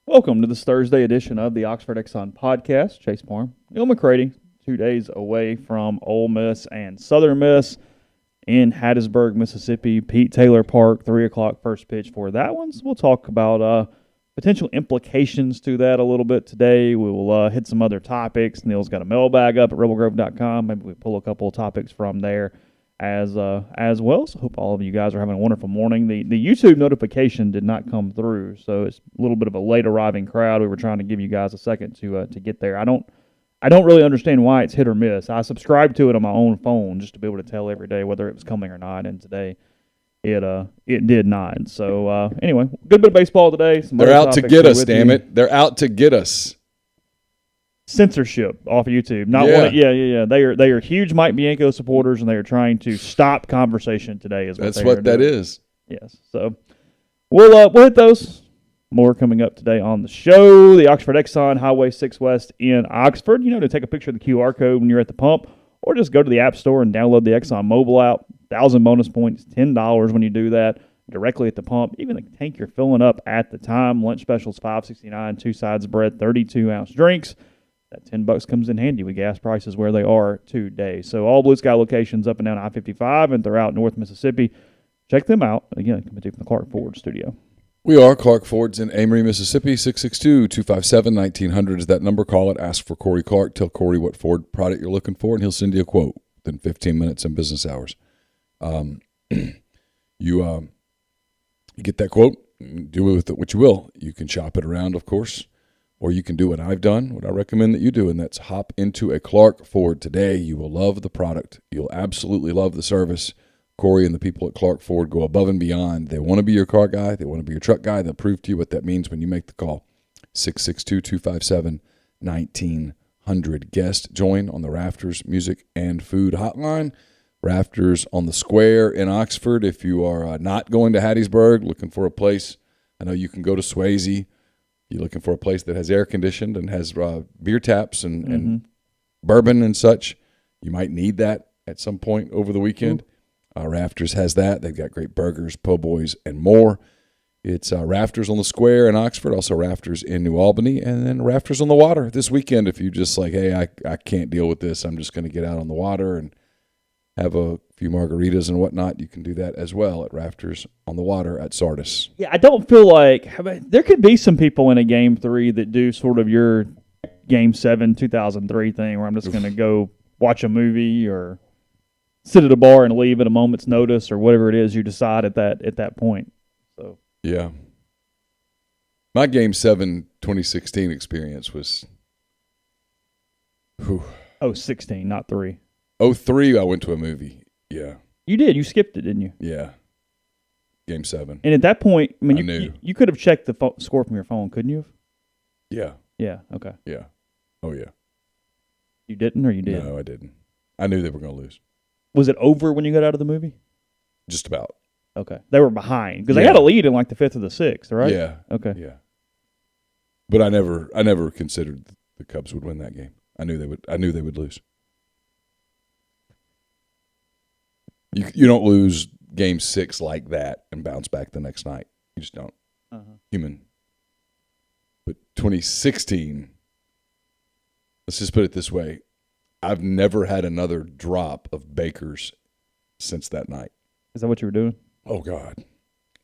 Welcome to this Thursday edition of the Oxford Exxon Podcast. Chase Parham, Neal McCready, 2 days away from Ole Miss and Southern Miss in Hattiesburg, Mississippi. Pete Taylor Park, 3 o'clock first pitch for that one. So we'll talk about potential implications to that a little bit today. We will hit some other topics. Neal's got a mailbag up at rebelgrove.com. Maybe we pull a couple of topics from there as well. So hope all of you guys are having a wonderful morning. The YouTube notification did not come through, so it's a little bit of a late arriving crowd. We were trying to give you guys a second to get there. I don't really understand why it's hit or miss. I subscribed to it on my own phone just to be able to tell every day whether it was coming or not, and today it did not. So anyway, good bit of baseball today. They're out to get us, damn it. They're out to get us. Censorship off of YouTube. Yeah. They are huge Mike Bianco supporters, and they are trying to stop conversation today. That's what that is. Yes. So we'll hit those. More coming up today on the show. The Oxford Exxon Highway 6 West in Oxford. To take a picture of the QR code when you're at the pump, or just go to the App Store and download the Exxon mobile app. 1,000 bonus points, $10 when you do that directly at the pump. Even the tank you're filling up at the time. Lunch specials $5.69, 2 sides of bread, 32-ounce drinks. That $10 comes in handy with gas prices where they are today. So all Blue Sky locations up and down I-55 and throughout North Mississippi. Check them out. Again, coming to you from the Clark Ford studio. We are Clark Ford's in Amory, Mississippi. 662-257-1900 is that number. Call it. Ask for Corey Clark. Tell Corey what Ford product you're looking for, and he'll send you a quote within 15 minutes in business hours. You get that quote, do with it what you will. You can shop it around, of course. Or you can do what I've done, what I recommend that you do, and that's hop into a Clark Ford today. You will love the product. You'll absolutely love the service. Corey and the people at Clark Ford go above and beyond. They want to be your car guy. They want to be your truck guy. They'll prove to you what that means when you make the call. 662-257-1900. Guest join on the Rafters Music and Food Hotline. Rafters on the Square in Oxford. If you are not going to Hattiesburg, looking for a place, I know you can go to Swayze. You're looking for a place that has air conditioned and has beer taps and bourbon and such. You might need that at some point over the weekend. Rafters has that. They've got great burgers, po' boys, and more. It's Rafters on the Square in Oxford, also Rafters in New Albany, and then Rafters on the Water this weekend. If you just like, hey, I can't deal with this, I'm just going to get out on the water and have a few margaritas and whatnot, you can do that as well at Rafters on the Water at Sardis. Yeah, I don't feel like there could be some people in a Game 3 that do sort of your Game 7 2003 thing where I'm just going to go watch a movie or sit at a bar and leave at a moment's notice or whatever it is you decide at that point. So yeah. My Game 7 2016 experience was 16, not 3. 03, I went to a movie. Yeah. You did. You skipped it, didn't you? Yeah. Game 7. And at that point, I mean, I knew. You could have checked the score from your phone, couldn't you have? Yeah. Yeah, okay. Yeah. Oh, yeah. You didn't or you did? No, I didn't. I knew they were going to lose. Was it over when you got out of the movie? Just about. Okay. They were behind because they had a lead in like the 5th or the 6th, right? Yeah. Okay. Yeah. But I never considered the Cubs would win that game. I knew they would lose. You don't lose Game 6 like that and bounce back the next night. You just don't. Human. But 2016, let's just put it this way. I've never had another drop of Bakers since that night. Is that what you were doing? Oh, God.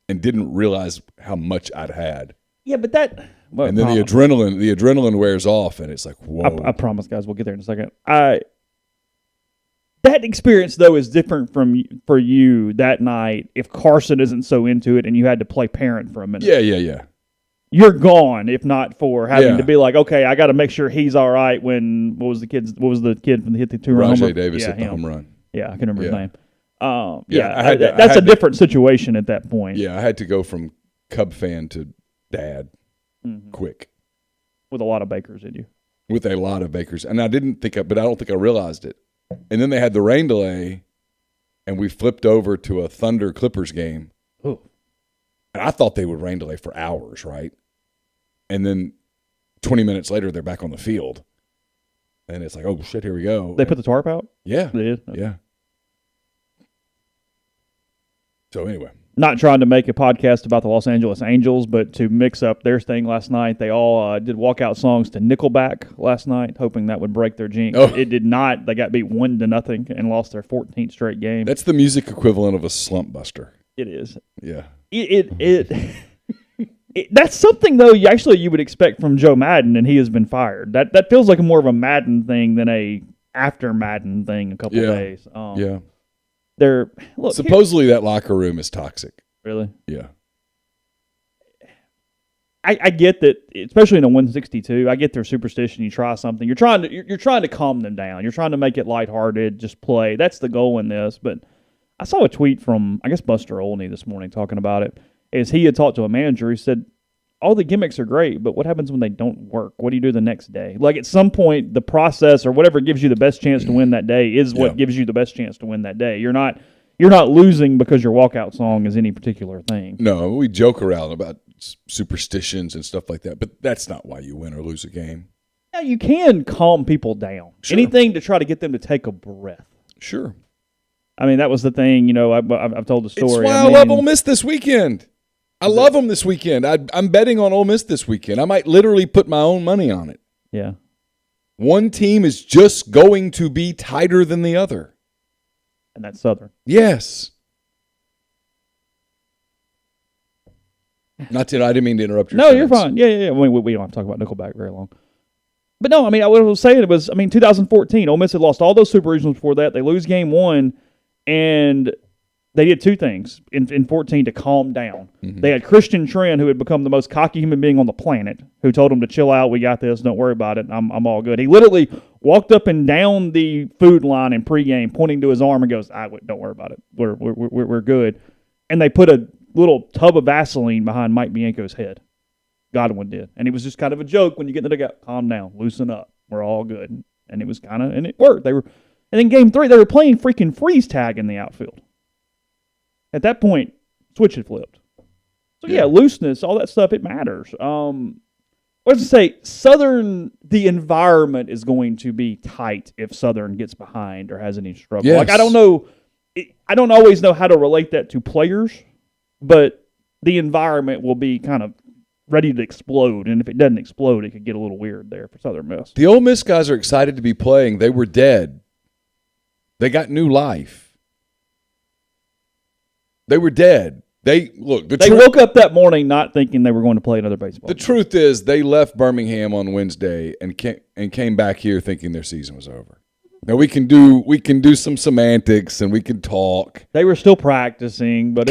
And didn't realize how much I'd had. Yeah, but that... Well, and then the adrenaline wears off, and it's like, whoa. I promise, guys, we'll get there in a second. That experience, though, is different for you that night if Carson isn't so into it and you had to play parent for a minute. Yeah. You're gone if not for having to be like, okay, I got to make sure he's all right when, what was the kid from the hit the two-run home run? Rajay Davis hit the home run. Yeah, I can remember his name. That's a different situation at that point. Yeah, I had to go from Cub fan to dad quick. With a lot of Bakers in you. With a lot of Bakers. And I don't think I realized it. And then they had the rain delay, and we flipped over to a Thunder Clippers game. Oh. And I thought they would rain delay for hours, right? And then 20 minutes later, they're back on the field. And it's like, oh, shit, here we go. They put the tarp out? Yeah. They did? Okay. Yeah. So anyway, not trying to make a podcast about the Los Angeles Angels, but to mix up their thing last night, they all did walkout songs to Nickelback last night, hoping that would break their jinx. Oh. It did not. They got beat 1-0 and lost their 14th straight game. That's the music equivalent of a slump buster. It is. Yeah. That's something, though, you would expect from Joe Madden, and he has been fired. That feels like more of a Madden thing than a after Madden thing a couple of days. Yeah. Supposedly that locker room is toxic. Really? Yeah. I get that, especially in a 162. I get their superstition. You try something. You're trying to calm them down. You're trying to make it lighthearted. Just play. That's the goal in this. But I saw a tweet from Buster Olney this morning talking about it. Is he had talked to a manager. He said, all the gimmicks are great, but what happens when they don't work? What do you do the next day? Like at some point, the process or whatever gives you the best chance to win that day is what gives you the best chance to win that day. You're not losing because your walkout song is any particular thing. No, we joke around about superstitions and stuff like that, but that's not why you win or lose a game. Yeah, you can calm people down. Sure. Anything to try to get them to take a breath. Sure. I mean, that was the thing. I've told the story. It's why I love Ole Miss this weekend. I love them this weekend. I'm betting on Ole Miss this weekend. I might literally put my own money on it. Yeah. One team is just going to be tighter than the other. And that's Southern. Yes. I didn't mean to interrupt your No, sentence. you're fine. Yeah. We don't have to talk about Nickelback very long. But no, I mean, what I was saying was, 2014, Ole Miss had lost all those super regionals before that. They lose game one, and they did two things in 14 to calm down. Mm-hmm. They had Christian Trent, who had become the most cocky human being on the planet, who told them to chill out. We got this. Don't worry about it. I'm all good. He literally walked up and down the food line in pregame, pointing to his arm and goes, "Don't worry about it. We're good." And they put a little tub of Vaseline behind Mike Bianco's head. Godwin did, and it was just kind of a joke when you get in the dugout. Calm down, loosen up. We're all good. And it was and it worked. And then game 3, they were playing freaking freeze tag in the outfield. At that point, switch had flipped. So, looseness, all that stuff, it matters. Let's say Southern, the environment is going to be tight if Southern gets behind or has any struggle. Yes. Like, I don't know. I don't always know how to relate that to players, but the environment will be kind of ready to explode. And if it doesn't explode, it could get a little weird there for Southern Miss. The Ole Miss guys are excited to be playing. They were dead. They got new life. They were dead. They woke up that morning not thinking they were going to play another baseball The game. truth is they left Birmingham on Wednesday and came back here thinking their season was over. Now we can do some semantics and we can talk. They were still practicing, but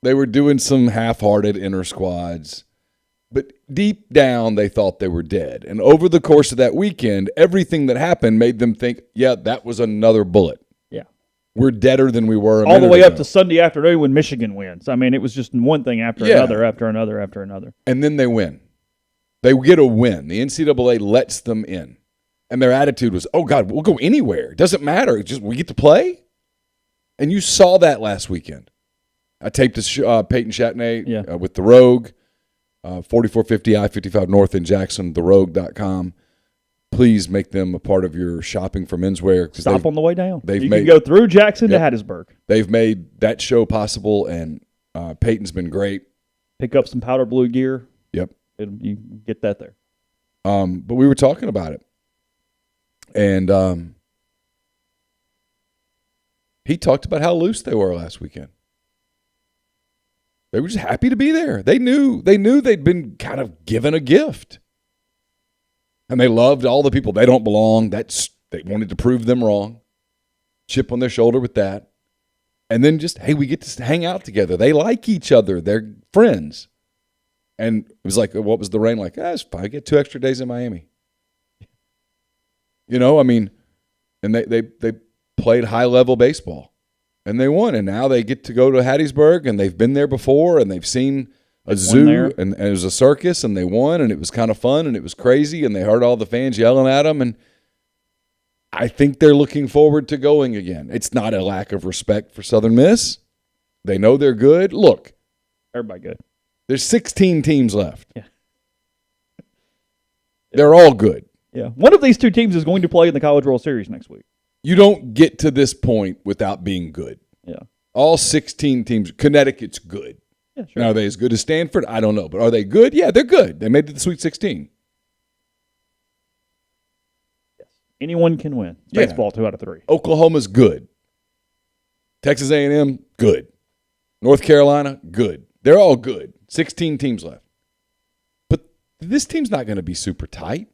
They were doing some half-hearted inner squads. But deep down they thought they were dead. And over the course of that weekend, everything that happened made them think, yeah, that was another bullet. We're deader than we were all the way up to Sunday afternoon when Michigan wins. I mean, it was just one thing after another, after another, after another. And then they win. They get a win. The NCAA lets them in. And their attitude was, oh, God, we'll go anywhere. It doesn't matter. We get to play. And you saw that last weekend. I taped this Peyton Chatney with The Rogue, 4450 I-55 North in Jackson, therogue.com. Please make them a part of your shopping for menswear. Stop on the way down. You can go through Jackson to Hattiesburg. They've made that show possible, and Peyton's been great. Pick up some powder blue gear. Yep. You get that there. But we were talking about it. And he talked about how loose they were last weekend. They were just happy to be there. They knew they'd been kind of given a gift. And they loved all the people. They don't belong. They wanted to prove them wrong. Chip on their shoulder with that. And then just, hey, we get to hang out together. They like each other. They're friends. And it was like, what was the rain like? It's fine. I get 2 extra days in Miami. And they played high-level baseball. And they won. And now they get to go to Hattiesburg, and they've been there before, and they've seen a zoo, and it was a circus, and they won, and it was kind of fun, and it was crazy, and they heard all the fans yelling at them, and I think they're looking forward to going again. It's not a lack of respect for Southern Miss. They know they're good. Look. Everybody good. There's 16 teams left. Yeah. They're all good. Yeah. One of these two teams is going to play in the College World Series next week. You don't get to this point without being good. Yeah. All 16 teams. Connecticut's good. Yeah, sure. Now, are they as good as Stanford? I don't know. But are they good? Yeah, they're good. They made it to the Sweet 16. Yes. Anyone can win. It's baseball 2 out of 3. Oklahoma's good. Texas A&M, good. North Carolina, good. They're all good. 16 teams left. But this team's not going to be super tight.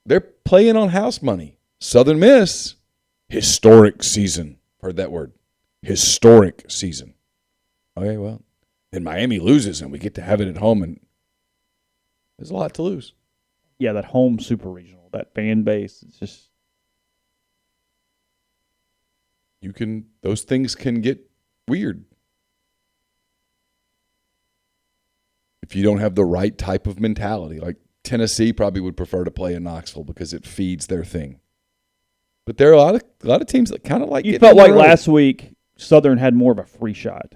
They're playing on house money. Southern Miss, historic season. Heard that word. Historic season. Okay, well, then Miami loses and we get to have it at home, and there's a lot to lose. Yeah, that home super regional, that fan base, it's just. Those things can get weird. If you don't have the right type of mentality, like Tennessee probably would prefer to play in Knoxville because it feeds their thing. But there are a lot of teams that kind of like. You felt like last week Southern had more of a free shot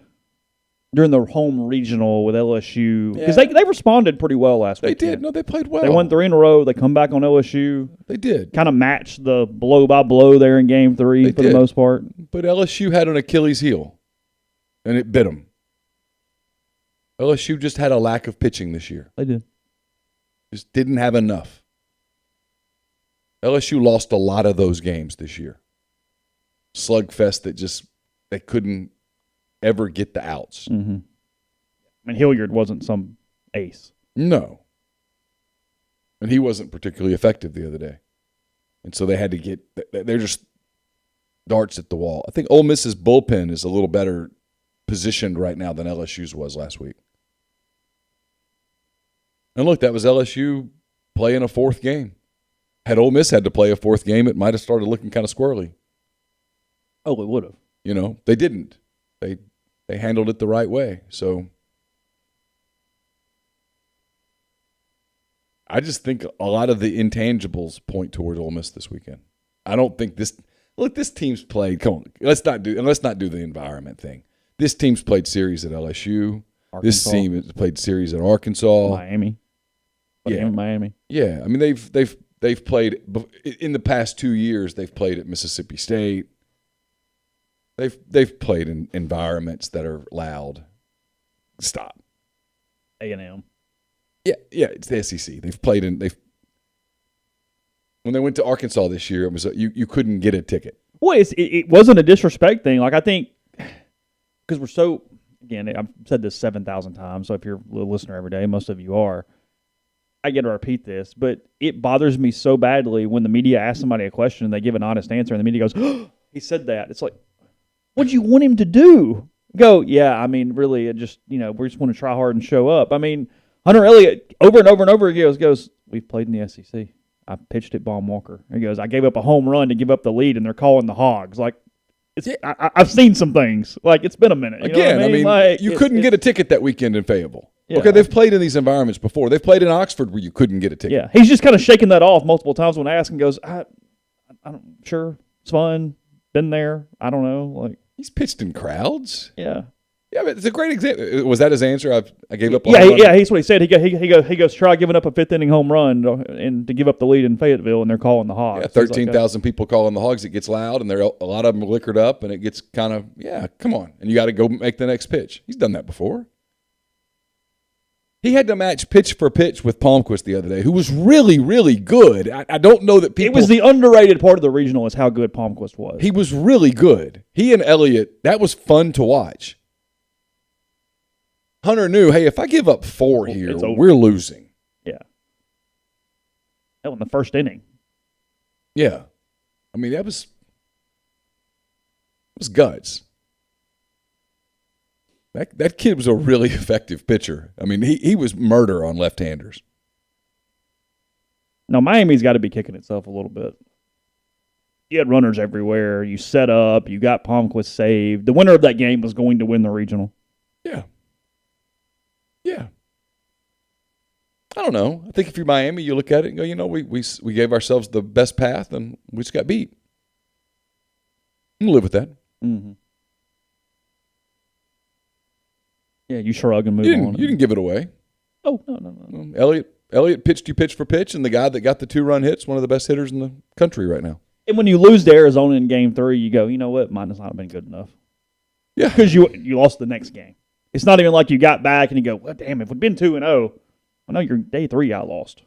during the home regional with LSU because they responded pretty well last week. They did. No, they played well. They won 3 in a row. They come back on LSU. They did. Kind of matched the blow by blow there in Game 3 for the most part. But LSU had an Achilles heel, and it bit them. LSU just had a lack of pitching this year. They did. Just didn't have enough. LSU lost a lot of those games this year. Slugfest that just they couldn't ever get the outs. Mm-hmm. I mean, Hilliard wasn't some ace. No. And he wasn't particularly effective the other day. And so they had to get – they're just darts at the wall. I think Ole Miss's bullpen is a little better positioned right now than LSU's was last week. And look, that was LSU playing a 4th game. Had Ole Miss had to play a 4th game, it might have started looking kind of squirrely. Oh, it would have. You know, they didn't. They handled it the right way. So I just think a lot of the intangibles point toward Ole Miss this weekend. I don't think this team's played. Come on, let's not do the environment thing. This team's played series at LSU. Arkansas. This team has played series at Arkansas, Miami. Miami. Yeah, I mean they've played in the past 2 years. They've played at Mississippi State. They've played in environments that are loud. Stop. A&M. Yeah, it's the SEC. They've played when they went to Arkansas this year, it was you couldn't get a ticket. Well, it wasn't a disrespect thing. Like I think because we're so again, I've said this 7,000 times. So if you're a listener every day, most of you are. I get to repeat this, but it bothers me so badly when the media asks somebody a question and they give an honest answer, and the media goes, "Oh, he said that." It's like, what do you want him to do? Go, yeah, I mean, really, it just, we just want to try hard and show up. I mean, Hunter Elliott, over and over and over again, goes, we've played in the SEC. I pitched at Baum Walker. He goes, I gave up a home run to give up the lead, and they're calling the Hogs. Like, I've seen some things. Like, it's been a minute. Again, I mean like, you couldn't get a ticket that weekend in Fayetteville. Yeah. Okay, they've played in these environments before. They've played in Oxford where you couldn't get a ticket. Yeah, he's just kind of shaking that off multiple times when asked and goes, I'm sure, it's fun, been there, I don't know. Like, he's pitched in crowds. Yeah. Yeah, but it's a great example. Was that his answer? I gave up. Yeah, he's what he said. He goes try giving up a 5th inning home run and to give up the lead in Fayetteville, and they're calling the Hogs. Yeah, 13,000 people calling the Hogs. It gets loud, and a lot of them are liquored up, and it gets kind of come on, and you got to go make the next pitch. He's done that before. He had to match pitch for pitch with Palmquist the other day, who was really, really good. I don't know that people. It was the underrated part of the regional is how good Palmquist was. He was really good. He and Elliott, that was fun to watch. Hunter knew, hey, if I give up 4 here, we're losing. Yeah. That was in the first inning. Yeah. I mean, it was guts. That kid was a really effective pitcher. I mean, he was murder on left-handers. No, Miami's got to be kicking itself a little bit. You had runners everywhere. You set up. You got Palmquist saved. The winner of that game was going to win the regional. Yeah. Yeah. I don't know. I think if you're Miami, you look at it and go, we gave ourselves the best path and we just got beat. I'm going to live with that. Mm-hmm. Yeah, you shrug and move on. You didn't give it away. Oh, no. Elliott pitched you pitch for pitch, and the guy that got the 2-run hits, one of the best hitters in the country right now. And when you lose to Arizona in Game 3, you go, you know what? Mine has not been good enough. Yeah. Because you lost the next game. It's not even like you got back and you go, well, damn, if we'd been 2-0, I know your day 3 got lost.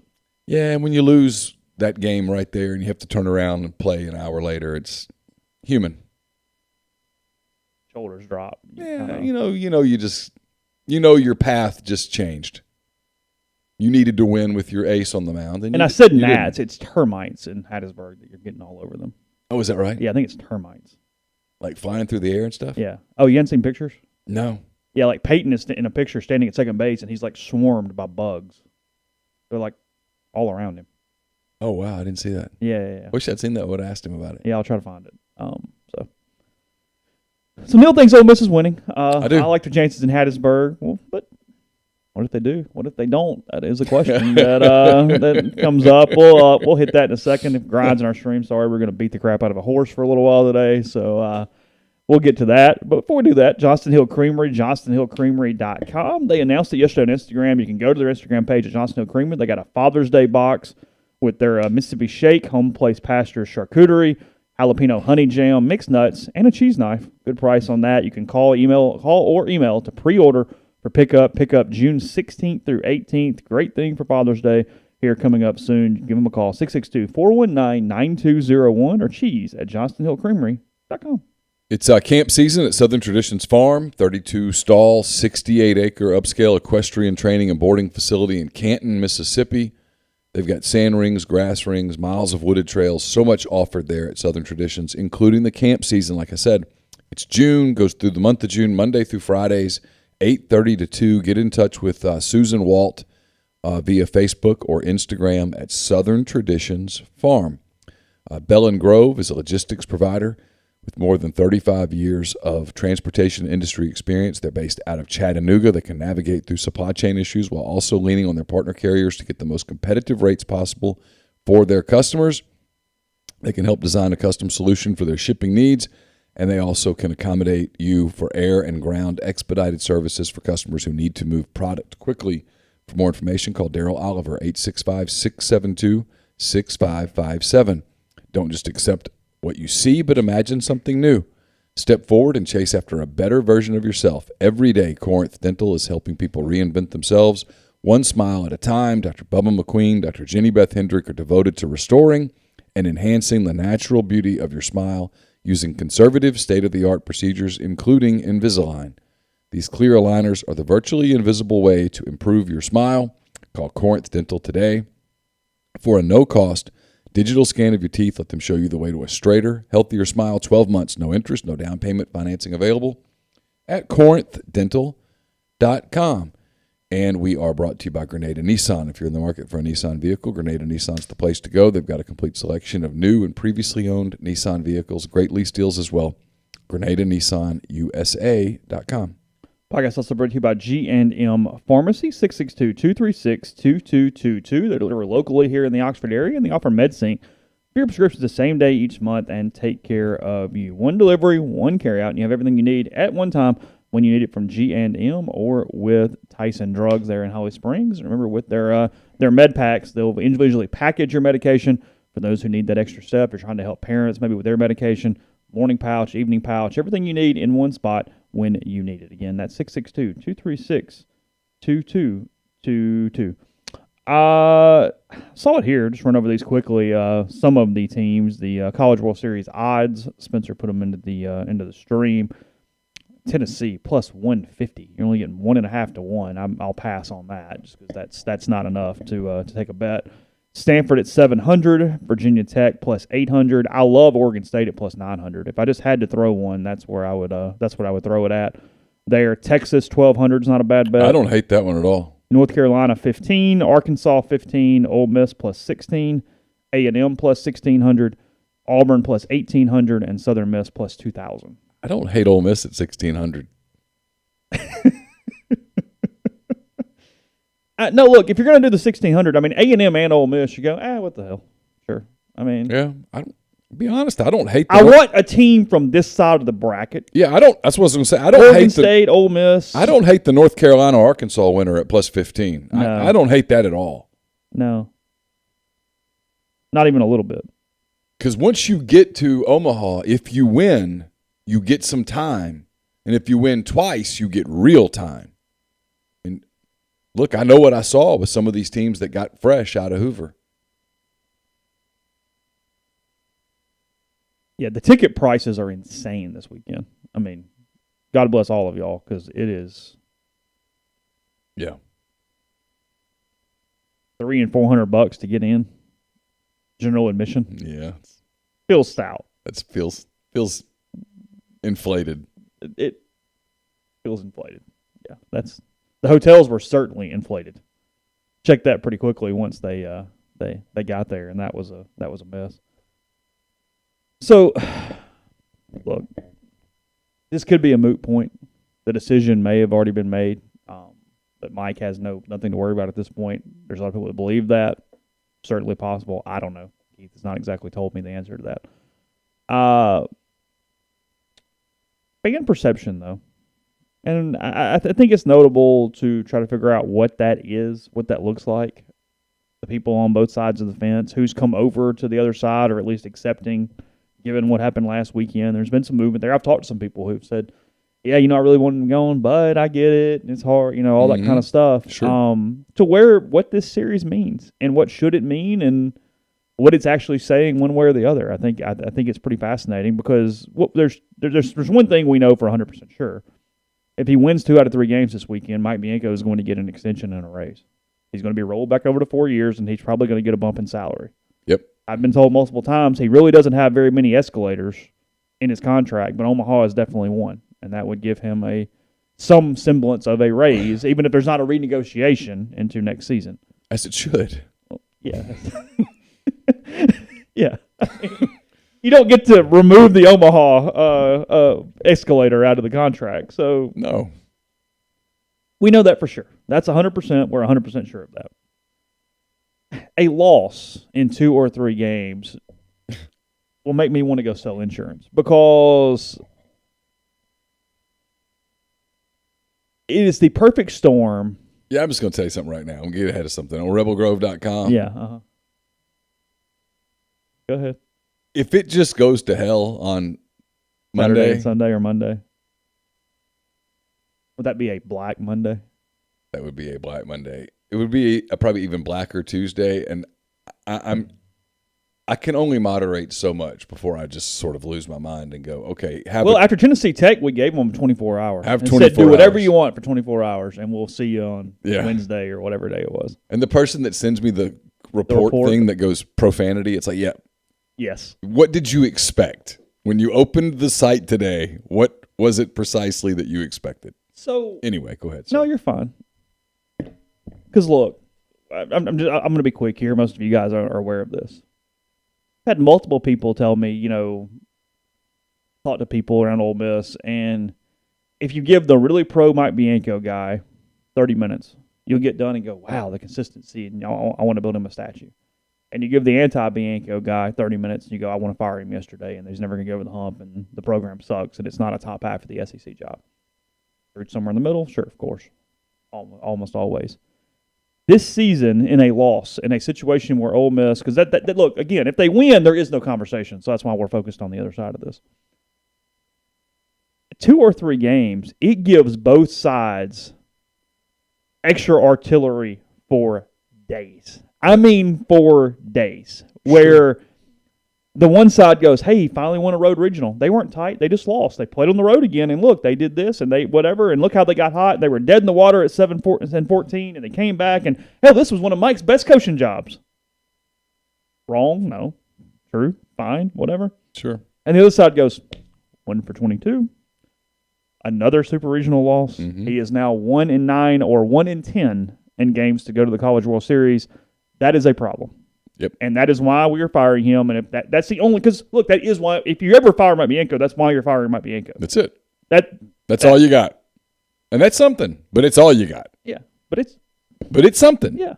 Yeah, and when you lose that game right there and you have to turn around and play an hour later, it's human. Shoulders drop. Yeah, your path just changed. You needed to win with your ace on the mound. And I said gnats. It's termites in Hattiesburg that you're getting all over them. Oh, is that right? Yeah, I think it's termites. Like flying through the air and stuff? Yeah. Oh, you hadn't seen pictures? No. Yeah, like Peyton is in a picture standing at second base, and he's like swarmed by bugs. They're like all around him. Oh, wow. I didn't see that. Yeah. Wish I'd seen that. I would have asked him about it. Yeah, I'll try to find it. So Neal thinks Ole Miss is winning. I do. I like the chances in Hattiesburg. Well, but what if they do? What if they don't? That is a question that comes up. We'll hit that in a second. If Grind's in our stream, sorry, we're going to beat the crap out of a horse for a little while today. So we'll get to that. But before we do that, Johnston Hill Creamery, johnstonhillcreamery.com. They announced it yesterday on Instagram. You can go to their Instagram page at Johnston Hill Creamery. They got a Father's Day box with their Mississippi Shake, Home Place Pasture Charcuterie, jalapeno honey jam, mixed nuts, and a cheese knife. Good price on that. You can call or email to pre-order for pickup. Pickup June 16th through 18th. Great thing for Father's Day here coming up soon. Give them a call, 662-419-9201 or cheese at johnstonhillcreamery.com. It's camp season at Southern Traditions Farm, 32-stall, 68-acre upscale equestrian training and boarding facility in Canton, Mississippi. They've got sand rings, grass rings, miles of wooded trails, so much offered there at Southern Traditions, including the camp season. Like I said, it's June, goes through the month of June, Monday through Fridays, 8:30 to 2. Get in touch with Susan Walt via Facebook or Instagram at Southern Traditions Farm. Bell and Grove is a logistics provider with more than 35 years of transportation industry experience. They're based out of Chattanooga. They can navigate through supply chain issues while also leaning on their partner carriers to get the most competitive rates possible for their customers. They can help design a custom solution for their shipping needs, and they also can accommodate you for air and ground expedited services for customers who need to move product quickly. For more information, call Daryl Oliver, 865-672-6557. Don't just accept what you see, but imagine something new. Step forward and chase after a better version of yourself. Every day, Corinth Dental is helping people reinvent themselves one smile at a time. Dr. Bubba McQueen, Dr. Jenny Beth Hendrick are devoted to restoring and enhancing the natural beauty of your smile using conservative, state-of-the-art procedures, including Invisalign. These clear aligners are the virtually invisible way to improve your smile. Call Corinth Dental today for a no-cost digital scan of your teeth. Let them show you the way to a straighter, healthier smile. 12 months, no interest, no down payment financing available at corinthdental.com. And we are brought to you by Grenada Nissan. If you're in the market for a Nissan vehicle, Grenada Nissan's the place to go. They've got a complete selection of new and previously owned Nissan vehicles. Great lease deals as well. GrenadaNissanUSA.com. Podcast also brought to you by G&M Pharmacy, 662-236-2222. They deliver locally here in the Oxford area, and they offer MedSync for your prescriptions the same day each month and take care of you. One delivery, one carryout, and you have everything you need at one time when you need it from G&M or with Tyson Drugs there in Holly Springs. Remember, with their med packs, they'll individually package your medication for those who need that extra step. They're trying to help parents maybe with their medication, morning pouch, evening pouch, everything you need in one spot when you need it. Again, that's 662-236-2222. Saw it here. Just run over these quickly. Some of the teams, the College World Series odds, Spencer put them into the stream. Tennessee plus 150. You're only getting 1.5 to 1. I'll pass on that just because that's not enough to take a bet. Stanford at 700, Virginia Tech plus 800. I love Oregon State at plus 900. If I just had to throw one, that's what I would throw it at. There, Texas 1,200 is not a bad bet. I don't hate that one at all. North Carolina 15, Arkansas 15, Ole Miss plus 16, A&M plus 1,600, Auburn plus 1,800, and Southern Miss plus 2,000. I don't hate Ole Miss at 1,600. No, look, if you're going to do the 1,600, I mean, A&M and Ole Miss, you go, what the hell? Sure. I mean. Yeah, be honest, I don't hate I want a team from this side of the bracket. Yeah, that's what I was going to say. I don't Oregon hate State, Ole Miss. I don't hate the North Carolina Arkansas winner at plus 15. No. I don't hate that at all. No. Not even a little bit. Because once you get to Omaha, if you win, you get some time. And if you win twice, you get real time. And look, I know what I saw with some of these teams that got fresh out of Hoover. Yeah, the ticket prices are insane this weekend. I mean, God bless all of y'all because it is. Yeah. $300 and $400 to get in. General admission. Yeah. Feels stout. That feels inflated. It feels inflated. Yeah, that's the hotels were certainly inflated. Checked that pretty quickly once they got there, and that was a mess. So, look, this could be a moot point. The decision may have already been made, but Mike has nothing to worry about at this point. There's a lot of people that believe that. Certainly possible. I don't know. Keith has not exactly told me the answer to that. Fan perception, though. And I think it's notable to try to figure out what that is, what that looks like. The people on both sides of the fence, who's come over to the other side or at least accepting, given what happened last weekend. There's been some movement there. I've talked to some people who've said, yeah, I really wanted him going, but I get it. It's hard, all that kind of stuff. Sure. To what this series means and what should it mean and what it's actually saying one way or the other. I think it's pretty fascinating because there's one thing we know for 100% sure. If he wins 2 out of 3 games this weekend, Mike Bianco is going to get an extension and a raise. He's going to be rolled back over to 4 years, and he's probably going to get a bump in salary. Yep. I've been told multiple times he really doesn't have very many escalators in his contract, but Omaha is definitely one, and that would give him some semblance of a raise, even if there's not a renegotiation into next season. As it should. Well, yeah. Yeah. You don't get to remove the Omaha escalator out of the contract. So no. We know that for sure. That's 100%. We're 100% sure of that. A loss in 2 or 3 games will make me want to go sell insurance because it is the perfect storm. Yeah, I'm just going to tell you something right now. I'm going to get ahead of something. On rebelgrove.com. Yeah. Uh-huh. Go ahead. If it just goes to hell on Monday. Saturday, Sunday, or Monday. Would that be a black Monday? That would be a black Monday. It would be a probably even blacker Tuesday. And I can only moderate so much before I just sort of lose my mind and go, okay. After Tennessee Tech, we gave them 24 hours. Have 24 said, do whatever you want for 24 hours, and we'll see you on Wednesday or whatever day it was. And the person that sends me the report thing that goes profanity, it's like, yeah. Yes. What did you expect? When you opened the site today, what was it precisely that you expected? So anyway, go ahead. No, you're fine. Because look, I'm going to be quick here. Most of you guys are aware of this. I've had multiple people tell me, talk to people around Ole Miss, and if you give the really pro Mike Bianco guy 30 minutes, you'll get done and go, wow, the consistency, and I want to build him a statue. And you give the anti-Bianco guy 30 minutes, and you go, I want to fire him yesterday, and he's never going to get over the hump, and the program sucks, and it's not a top half of the SEC job. Or somewhere in the middle? Sure, of course. Almost always. This season, in a loss, in a situation where Ole Miss, because that look, again, if they win, there is no conversation, so that's why we're focused on the other side of this. 2 or 3 games, it gives both sides extra artillery for days. I mean for days, where the one side goes, hey, he finally won a road regional. They weren't tight. They just lost. They played on the road again, and look, they did this, and they whatever, and look how they got hot. They were dead in the water at 7-14, and they came back, and hell, this was one of Mike's best coaching jobs. Wrong? No. True? Fine? Whatever? Sure. And the other side goes, 1 for 22. Another super regional loss. Mm-hmm. He is now 1-9 or 1-10 in games to go to the College World Series. That is a problem. Yep. And that is why we are firing him. And if that's the only, because look, that is why, if you ever fire Mike Bianco, that's why you're firing Mike Bianco. That's it. That's all you got. And that's something, but it's all you got. Yeah. But it's something. Yeah.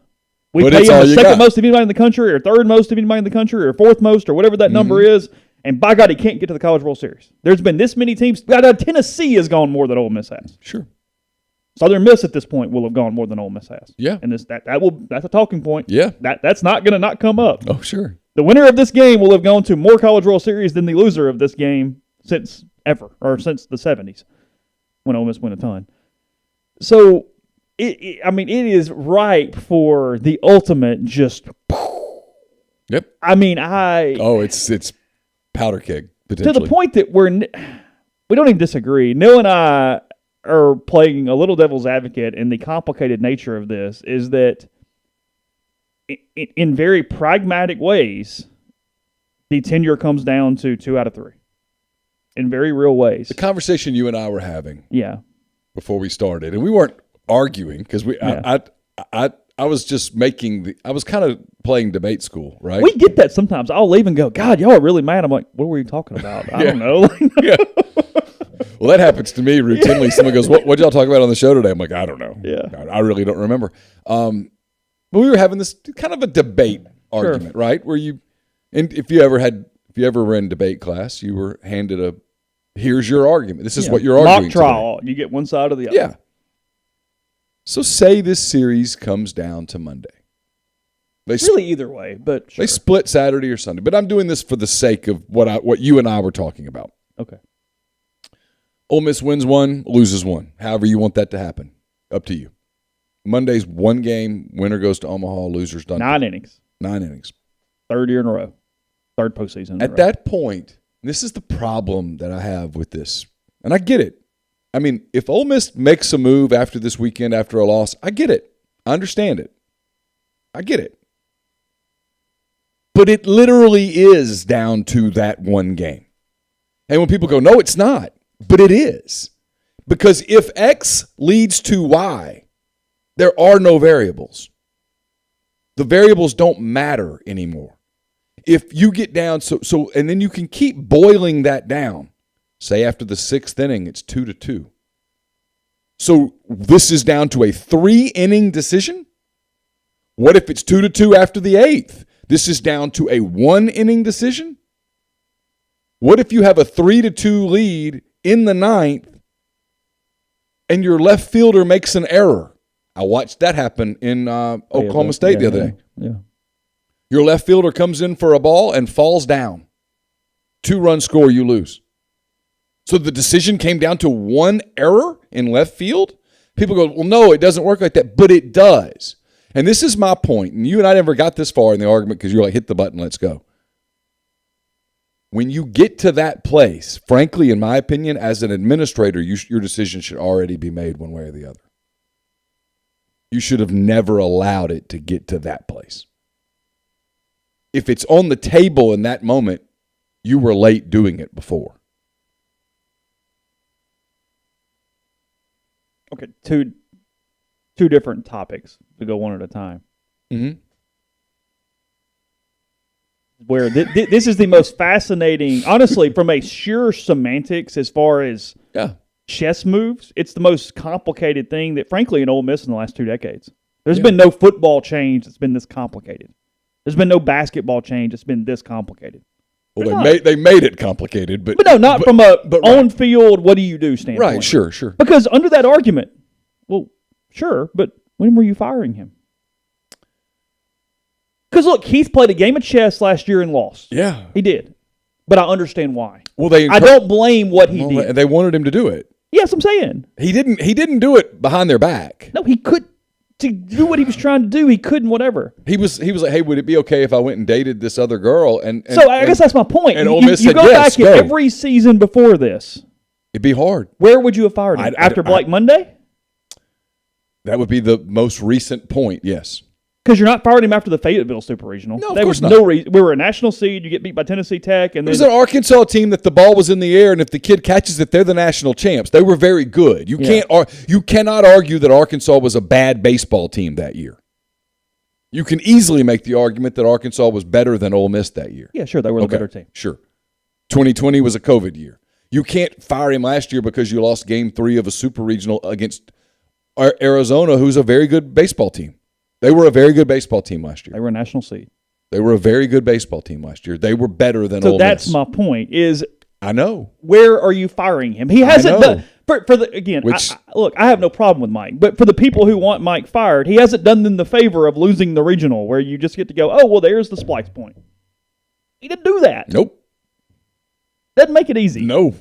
We pay him the second most of anybody in the country, or third most of anybody in the country, or fourth most, or whatever that number is. And by God, he can't get to the College World Series. There's been this many teams. Tennessee has gone more than Ole Miss has. Sure. Southern Miss at this point will have gone more than Ole Miss has. Yeah. And that's a talking point. Yeah. That's not going to not come up. Oh, sure. The winner of this game will have gone to more College World Series than the loser of this game since the 70s when Ole Miss won a ton. So, it is ripe for the ultimate just. Yep. It's powder keg, potentially. To the point that we don't even disagree. Neal and I are playing a little devil's advocate, and the complicated nature of this is that in very pragmatic ways, the tenure comes down to 2 out of 3. In very real ways. The conversation you and I were having before we started, and we weren't arguing because I was just I was kind of playing debate school, right? We get that sometimes. I'll leave and go, God, y'all are really mad. I'm like, what were you talking about? I don't know. Yeah. Well, that happens to me routinely. Someone goes, what y'all talk about on the show today? I'm like, I don't know. Yeah. I really don't remember. But we were having this kind of a debate argument, right? Where if you ever were in debate class, you were handed here's your argument. This is what you're arguing. Mock trial. You get one side or the other. Yeah. So say this series comes down to Monday. Really either way, but sure. They split Saturday or Sunday. But I'm doing this for the sake of what you and I were talking about. Okay. Ole Miss wins 1, loses 1. However you want that to happen. Up to you. Monday's 1 game. Winner goes to Omaha. Loser's done. 9 innings. 9 innings. 3rd year in a row. 3rd postseason in a row. At that point, this is the problem that I have with this. And I get it. I mean, if Ole Miss makes a move after this weekend, after a loss, I get it. I understand it. I get it. But it literally is down to that 1 game. And when people go, no, it's not. But it is. Because if X leads to Y, there are no variables. The variables don't matter anymore. If you get down, and then you can keep boiling that down. Say after the 6th inning, it's 2-2. So this is down to a 3-inning decision? What if it's 2-2 after the 8th? This is down to a 1-inning decision? What if you have a 3-2 lead in the 9th and your left fielder makes an error? I watched that happen in Oklahoma State the other day. Yeah. Your left fielder comes in for a ball and falls down. 2-run score, you lose. So the decision came down to 1 error in left field? People go, well, no, it doesn't work like that. But it does. And this is my point. And you and I never got this far in the argument because you're like, hit the button, let's go. When you get to that place, frankly, in my opinion, as an administrator, your decision should already be made one way or the other. You should have never allowed it to get to that place. If it's on the table in that moment, you were late doing it before. Okay, two different topics to go one at a time. Mm-hmm. Where this is the most fascinating, honestly, from a sheer semantics as far as chess moves, it's the most complicated thing that, frankly, in Ole Miss in the last 2 decades. There's been no football change that's been this complicated. There's been no basketball change that's been this complicated. Well, they made it complicated, but no, not from a on-field, what do you do standpoint. Right, sure. Because under that argument, well, sure, but when were you firing him? Because, look, Keith played a game of chess last year and lost. Yeah. He did. But I understand why. Well, I don't blame what he did. They wanted him to do it. Yes, I'm saying. He didn't do it behind their back. No, he could. To do what he was trying to do, he couldn't, whatever. He was like, hey, would it be okay if I went and dated this other girl? So I guess that's my point. And Ole Miss said, you go yes, back every season before this. It'd be hard. Where would you have fired him? After Black Monday? That would be the most recent point, yes. Because you're not firing him after the Fayetteville Super Regional. No, of there course was not. No reason. We were a national seed. You get beat by Tennessee Tech. And it was an Arkansas team that the ball was in the air, and if the kid catches it, they're the national champs. They were very good. You cannot argue that Arkansas was a bad baseball team that year. You can easily make the argument that Arkansas was better than Ole Miss that year. Yeah, sure, they were the better team. Sure. 2020 was a COVID year. You can't fire him last year because you lost Game 3 of a Super Regional against Arizona, who's a very good baseball team. They were a very good baseball team last year. They were a national seed. They were a very good baseball team last year. They were better than Ole Miss. So that's my point is, I know. Where are you firing him? He hasn't done – look, I have no problem with Mike. But for the people who want Mike fired, he hasn't done them the favor of losing the regional where you just get to go, oh, well, there's the splice point. He didn't do that. Nope. Doesn't make it easy. No.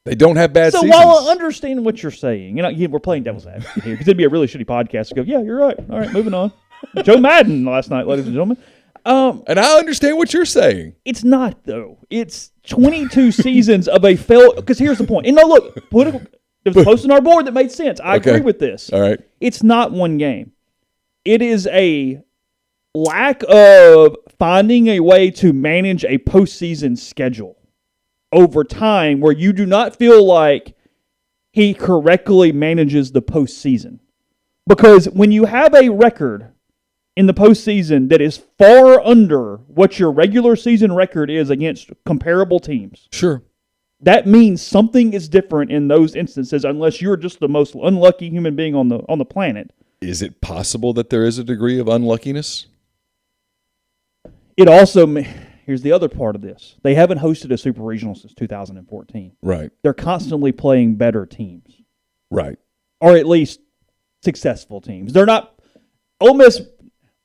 They don't have bad seasons. So while I understand what you're saying, we're playing devil's advocate here because it'd be a really shitty podcast to go, yeah, you're right. All right, moving on. Joe Madden last night, ladies and gentlemen. And I understand what you're saying. It's not, though. It's 22 seasons of a failed. Because here's the point. And no, look, there was a post on our board that made sense. I agree with this. All right. It's not one game. It is a lack of finding a way to manage a postseason schedule over time where you do not feel like he correctly manages the postseason. Because when you have a record in the postseason that is far under what your regular season record is against comparable teams, sure, that means something is different in those instances unless you're just the most unlucky human being on the planet. Is it possible that there is a degree of unluckiness? It also, here's the other part of this. They haven't hosted a Super Regional since 2014. Right. They're constantly playing better teams. Right. Or at least successful teams. They're not, Ole Miss,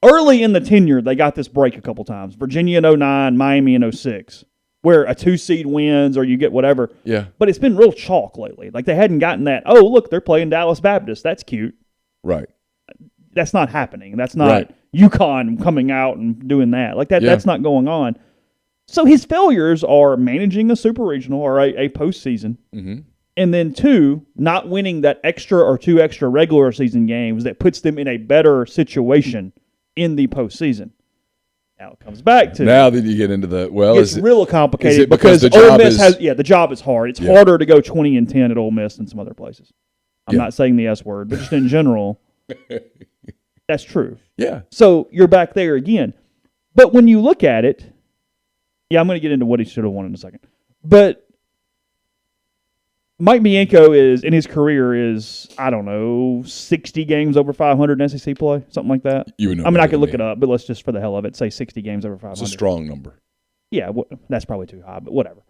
early in the tenure, they got this break a couple times. Virginia in 09, Miami in 06, where a 2-seed wins or you get whatever. Yeah. But it's been real chalk lately. Like they hadn't gotten that, oh, look, they're playing Dallas Baptist. That's cute. Right. That's not happening. That's not UConn coming out and doing that. Like that. Yeah. That's not going on. So his failures are managing a super regional or a postseason. Mm-hmm. And then 2, not winning that extra or 2 extra regular season games that puts them in a better situation in the postseason. Now it comes back to now that you get into the it's real complicated is it because Ole Miss the job is hard. It's harder to go 20-10 at Ole Miss than some other places. I'm not saying the S word, but just in general, that's true. Yeah. So you're back there again. But when you look at it, I'm going to get into what he should have won in a second. But Mike Bianco in his career is, I don't know, 60 games over 500 in SEC play, something like that. I could look it up, but let's just for the hell of it say 60 games over 500. It's a strong number. Yeah, that's probably too high, but whatever.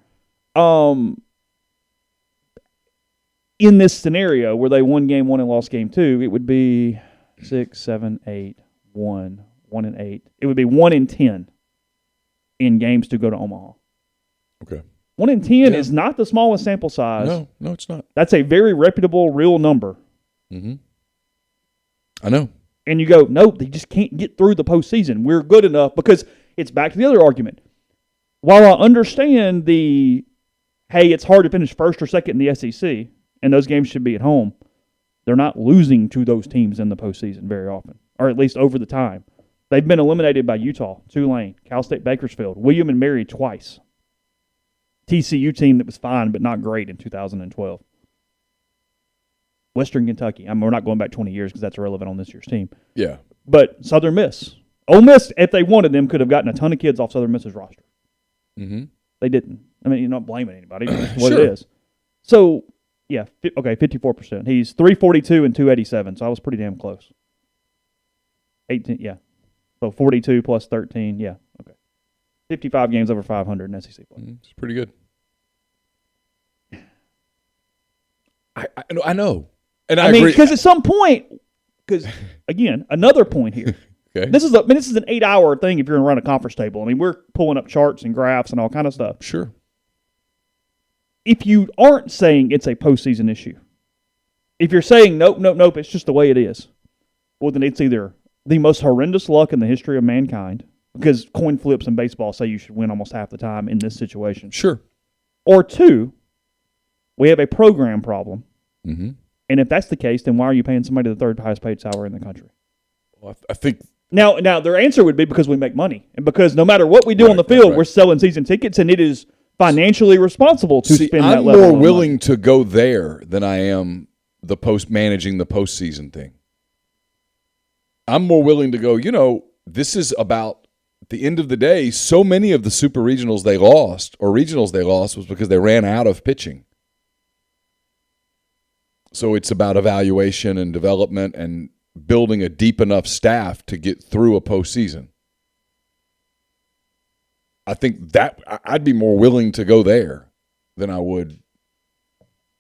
In this scenario where they won game 1 and lost game 2, it would be 6, 7, 8, 1, 1 and 8. It would be 1 and 10 in games to go to Omaha. Okay. 1 in 10 is not the smallest sample size. No, it's not. That's a very reputable, real number. Mm-hmm. I know. And you go, no, they just can't get through the postseason. We're good enough because it's back to the other argument. While I understand it's hard to finish first or second in the SEC, and those games should be at home, they're not losing to those teams in the postseason very often, or at least over the time. They've been eliminated by Utah, Tulane, Cal State Bakersfield, William and Mary twice. TCU team that was fine but not great in 2012. Western Kentucky. We're not going back 20 years because that's irrelevant on this year's team. Yeah. But Southern Miss. Ole Miss, if they wanted them, could have gotten a ton of kids off Southern Miss's roster. Mm-hmm. They didn't. You're not blaming anybody. It's what it is. So, 54%. He's 342 and 287, so I was pretty damn close. 18, yeah. So 42 plus 13, yeah. Okay. 55 games over 500 in SEC play. It's pretty good. I know. And I agree. Because at some point, again, another point here. Okay. This is an 8-hour thing if you're going to run a conference table. We're pulling up charts and graphs and all kind of stuff. Sure. If you aren't saying it's a postseason issue, if you're saying nope, it's just the way it is, well, then it's either the most horrendous luck in the history of mankind, because coin flips in baseball say you should win almost half the time in this situation. Sure. Or 2, we have a program problem. Mm-hmm. And if that's the case, then why are you paying somebody the third highest paid salary in the country? Well, I think... Now, their answer would be because we make money. And because no matter what we do on the field, we're selling season tickets, and it is financially responsible to spend that level of money. I'm more willing to go there than I am managing the postseason thing. I'm more willing to go, this is about, at the end of the day, so many of the super regionals they lost was because they ran out of pitching. So it's about evaluation and development and building a deep enough staff to get through a postseason. I think that I'd be more willing to go there than I would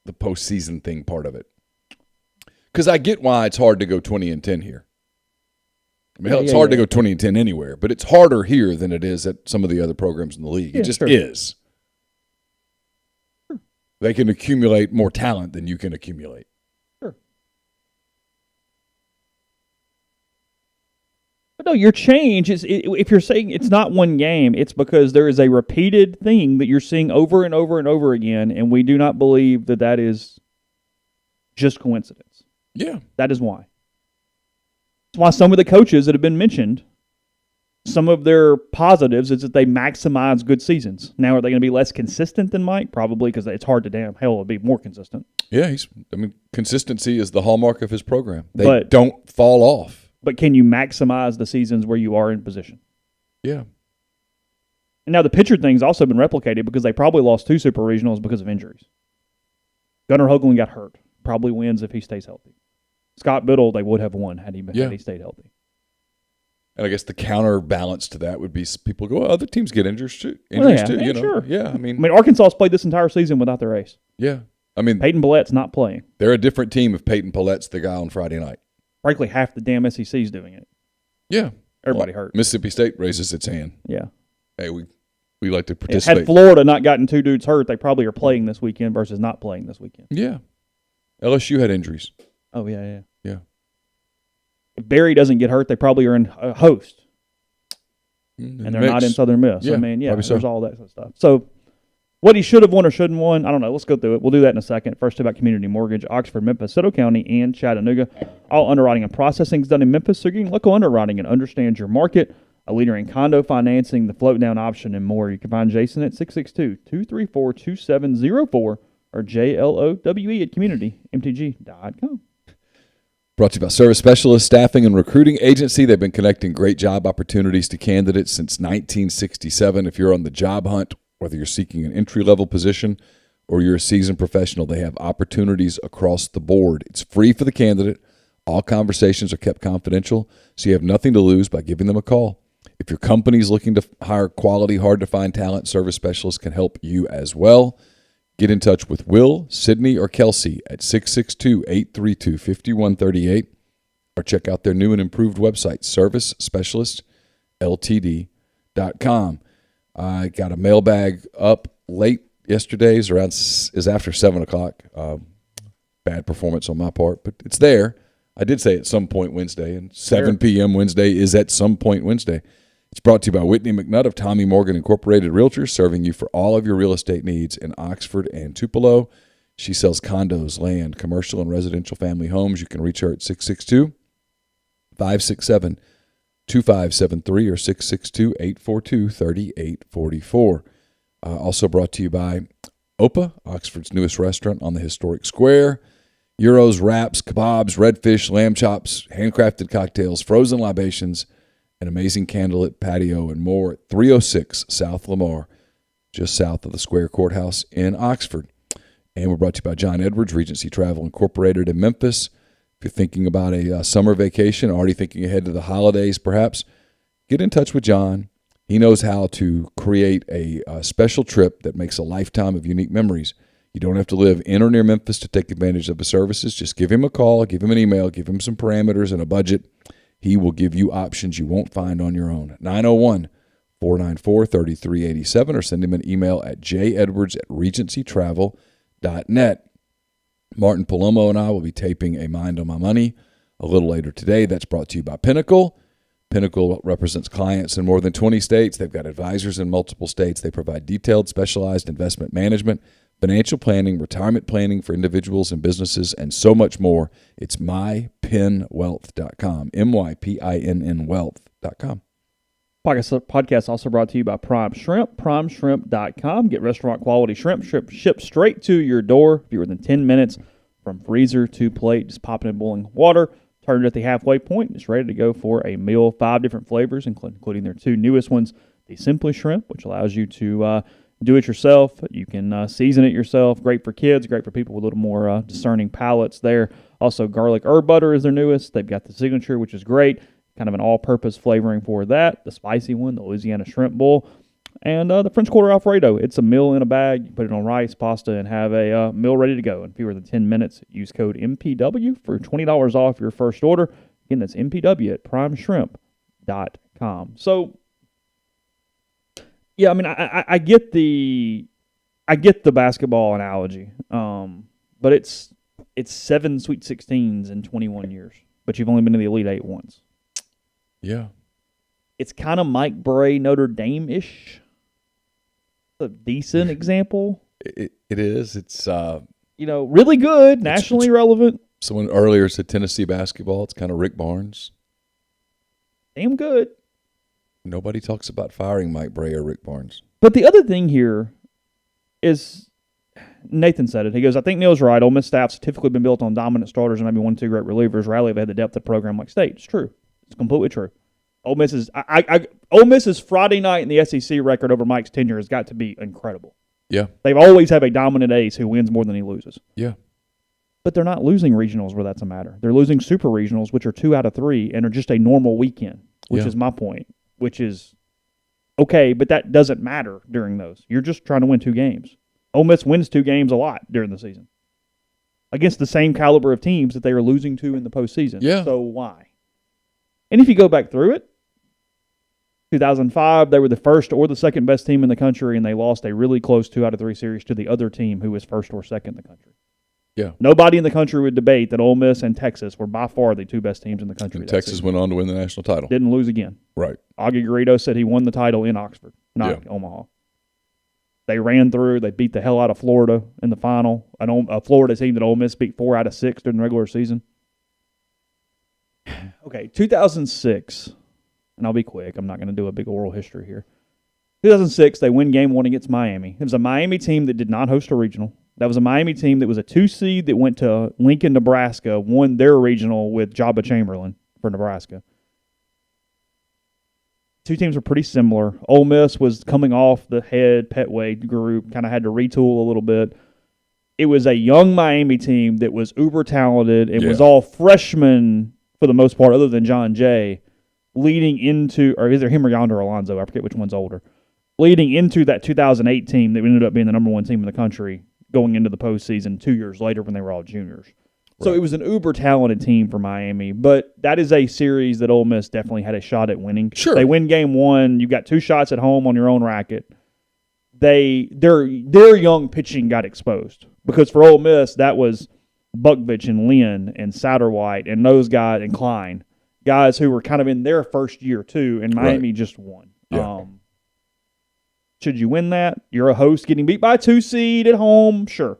the postseason thing part of it. Because I get why it's hard to go 20-10 here. I mean, it's hard to go 20-10 anywhere, but it's harder here than it is at some of the other programs in the league. It just is. Sure. They can accumulate more talent than you can accumulate. Sure. But no, your change is, if you're saying it's not one game, it's because there is a repeated thing that you're seeing over and over and over again, and we do not believe that that is just coincidence. Yeah. That is why. That's why some of the coaches that have been mentioned, some of their positives is that they maximize good seasons. Now, are they going to be less consistent than Mike? Probably, because it's hard to hell, it'll be more consistent. Yeah, consistency is the hallmark of his program. They don't fall off. But can you maximize the seasons where you are in position? Yeah. And now the pitcher thing's also been replicated because they probably lost 2 super regionals because of injuries. Gunnar Hoagland got hurt. Probably wins if he stays healthy. Scott Biddle, they would have won had he stayed healthy. And I guess the counterbalance to that would be people go, other teams get injuries too. Sure. Yeah, I mean, Arkansas's played this entire season without their ace. Yeah. I mean, Peyton Pillette's not playing. They're a different team if Peyton Pillette's the guy on Friday night. Frankly, half the damn SEC's doing it. Yeah. Everybody hurt. Mississippi State raises its hand. Yeah. Hey, we like to participate. Had Florida not gotten 2 dudes hurt, they probably are playing this weekend versus not playing this weekend. Yeah. LSU had injuries. Oh, yeah. If Barry doesn't get hurt, they probably are in a host. And they're not in Southern Miss. Yeah, there's all that sort of stuff. So what he should have won or shouldn't won, I don't know. Let's go through it. We'll do that in a second. First about Community Mortgage, Oxford, Memphis, Soto County, and Chattanooga. All underwriting and processing is done in Memphis, so you can local underwriting and understand your market. A leader in condo financing, the float down option, and more. You can find Jason at 662-234-2704 or JLOWE at communitymtg.com. Brought to you by Service Specialist Staffing and Recruiting Agency. They've been connecting great job opportunities to candidates since 1967. If you're on the job hunt, whether you're seeking an entry-level position or you're a seasoned professional, they have opportunities across the board. It's free for the candidate. All conversations are kept confidential, so you have nothing to lose by giving them a call. If your company's looking to hire quality, hard-to-find talent, Service Specialists can help you as well. Get in touch with Will, Sydney, or Kelsey at 662-832-5138 or check out their new and improved website, servicespecialistltd.com. I got a mailbag up late yesterday. Is after 7 o'clock. Bad performance on my part, but it's there. I did say at some point Wednesday, and 7 p.m. Wednesday is at some point Wednesday. It's brought to you by Whitney McNutt of Tommy Morgan Incorporated Realtors, serving you for all of your real estate needs in Oxford and Tupelo. She sells condos, land, commercial, and residential family homes. You can reach her at 662-567-2573 or 662-842-3844. Also brought to you by Opa, Oxford's newest restaurant on the historic square. Gyros, wraps, kebabs, redfish, lamb chops, handcrafted cocktails, frozen libations, an amazing candlelit patio, and more at 306 South Lamar, just south of the Square Courthouse in Oxford. And we're brought to you by John Edwards, Regency Travel Incorporated in Memphis. If you're thinking about a summer vacation, already thinking ahead to the holidays perhaps, get in touch with John. He knows how to create a special trip that makes a lifetime of unique memories. You don't have to live in or near Memphis to take advantage of the services. Just give him a call, give him an email, give him some parameters and a budget. He will give you options you won't find on your own. 901-494-3387 or send him an email at jedwards@regencytravel.net. Martin Palomo and I will be taping a Mind on My Money a little later today. That's brought to you by Pinnacle. Pinnacle represents clients in more than 20 states. They've got advisors in multiple states. They provide detailed, specialized investment management, financial planning, retirement planning for individuals and businesses, and so much more. It's mypinwealth.com, MYPINN wealth.com. Podcast also brought to you by Prime Shrimp, primeshrimp.com. Get restaurant-quality shrimp shipped straight to your door. Fewer than 10 minutes from freezer to plate. Just pop it in boiling water, turn it at the halfway point. It's ready to go for a meal. 5 different flavors, including their 2 newest ones. The Simply Shrimp, which allows you to do it yourself. You can season it yourself. Great for kids, great for people with a little more discerning palates there. Also, garlic herb butter is their newest. They've got the Signature, which is great. Kind of an all-purpose flavoring for that. The spicy one, the Louisiana Shrimp Bowl. And the French Quarter Alfredo. It's a meal in a bag. You put it on rice, pasta, and have a meal ready to go in fewer than 10 minutes. Use code MPW for $20 off your first order. Again, that's MPW at primeshrimp.com. So, yeah, I mean, I get the basketball analogy, but it's 7 Sweet 16s in 21 years, but you've only been to the Elite Eight once. Yeah. It's kind of Mike Bray, Notre Dame-ish. A decent example. It is. It's really good, nationally relevant. Someone earlier said Tennessee basketball. It's kind of Rick Barnes. Damn good. Nobody talks about firing Mike Bray or Rick Barnes. But the other thing here is, Nathan said it. He goes, I think Neal's right. Ole Miss staff's typically been built on dominant starters and maybe 1-2 great relievers. Rarely have had the depth of program like State. It's true. It's completely true. Ole Miss's Friday night in the SEC record over Mike's tenure has got to be incredible. Yeah. They've always have a dominant ace who wins more than he loses. Yeah. But they're not losing regionals where that's a matter. They're losing super regionals, which are 2 out of 3 and are just a normal weekend, which is my point, which is okay, but that doesn't matter during those. You're just trying to win 2 games. Ole Miss wins 2 games a lot during the season against the same caliber of teams that they are losing to in the postseason. Yeah. So why? And if you go back through it, 2005, they were the first or the second best team in the country, and they lost a really close 2 out of 3 series to the other team who was first or second in the country. Yeah. Nobody in the country would debate that Ole Miss and Texas were by far the 2 best teams in the country. And Texas went on to win the national title. Didn't lose again. Right. Augie Garrido said he won the title in Oxford, not Omaha. They ran through. They beat the hell out of Florida in the final. A Florida team that Ole Miss beat 4 out of 6 during the regular season. Okay, 2006, and I'll be quick. I'm not going to do a big oral history here. 2006, they win Game 1 against Miami. It was a Miami team that did not host a regional. That was a Miami team that was a 2 seed that went to Lincoln, Nebraska, won their regional with Jabba Chamberlain for Nebraska. 2 teams were pretty similar. Ole Miss was coming off the head Petway group, kind of had to retool a little bit. It was a young Miami team that was uber talented. It was all freshmen for the most part, other than John Jay, leading into, or either him or Yonder Alonzo, I forget which one's older, leading into that 2008 team that ended up being the number 1 team in the country going into the postseason 2 years later when they were all juniors. Right. So it was an uber talented team for Miami, but that is a series that Ole Miss definitely had a shot at winning. Sure. They win Game 1. You got 2 shots at home on your own racket. Their young pitching got exposed because for Ole Miss, that was Buckvich and Lynn and Satterwhite and those guys and Klein, guys who were kind of in their first year too, and Miami just won. Yeah. Should you win that? You're a host getting beat by a 2 seed at home, sure.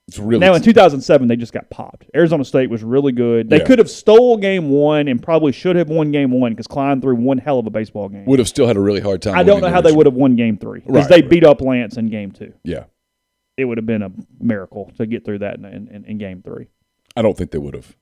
It's really now in 2007 they just got popped. Arizona State was really good. They could have stole Game 1 and probably should have won Game 1 because Klein threw one hell of a baseball game. Would have still had a really hard time. I don't know how they would have won Game 3 because they beat up Lance in Game 2. Yeah. It would have been a miracle to get through that in Game 3. I don't think they would have.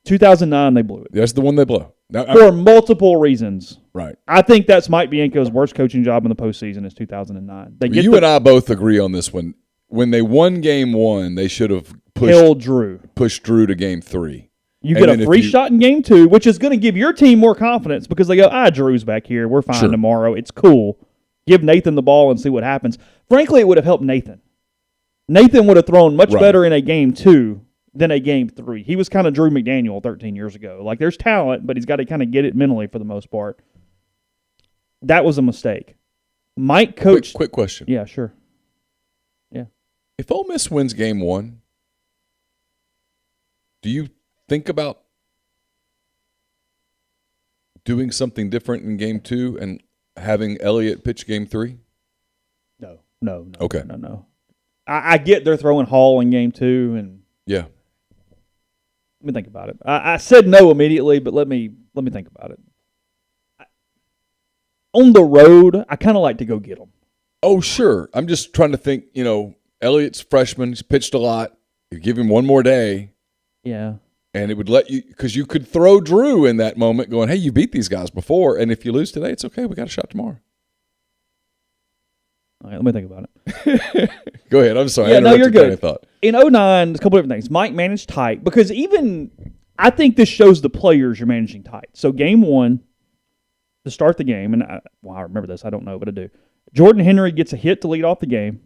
2009, they blew it. That's the one they blew. Now, for multiple reasons. Right. I think that's Mike Bianco's worst coaching job in the postseason is 2009. You and I both agree on this one. When they won Game 1, they should have pushed Drew to Game 3. You get a free shot in Game 2, which is going to give your team more confidence because they go, Drew's back here. We're fine tomorrow. It's cool. Give Nathan the ball and see what happens. Frankly, it would have helped Nathan. Nathan would have thrown much better in a Game 2 than a Game 3. He was kind of Drew McDaniel 13 years ago. Like, there's talent, but he's got to kind of get it mentally for the most part. That was a mistake. Mike coached... Quick question. Yeah, sure. Yeah. If Ole Miss wins Game 1, do you think about doing something different in Game 2 and having Elliott pitch Game 3? No. Okay. No. I get they're throwing Hall in Game 2, and let me think about it. I said no immediately, but let me think about it. On the road, I kind of like to go get them. Oh, sure. I'm just trying to think. Elliott's freshman. He's pitched a lot. You give him one more day. Yeah. And it would let you, because you could throw Drew in that moment, going, "Hey, you beat these guys before, and if you lose today, it's okay. We got a shot tomorrow." All right, let me think about it. Go ahead. I'm sorry. Yeah, no, you're good. I thought. In 2009, a couple different things. Mike managed tight because I think this shows the players you're managing tight. So Game 1, to start the game, and I remember this. I don't know, but I do. Jordan Henry gets a hit to lead off the game.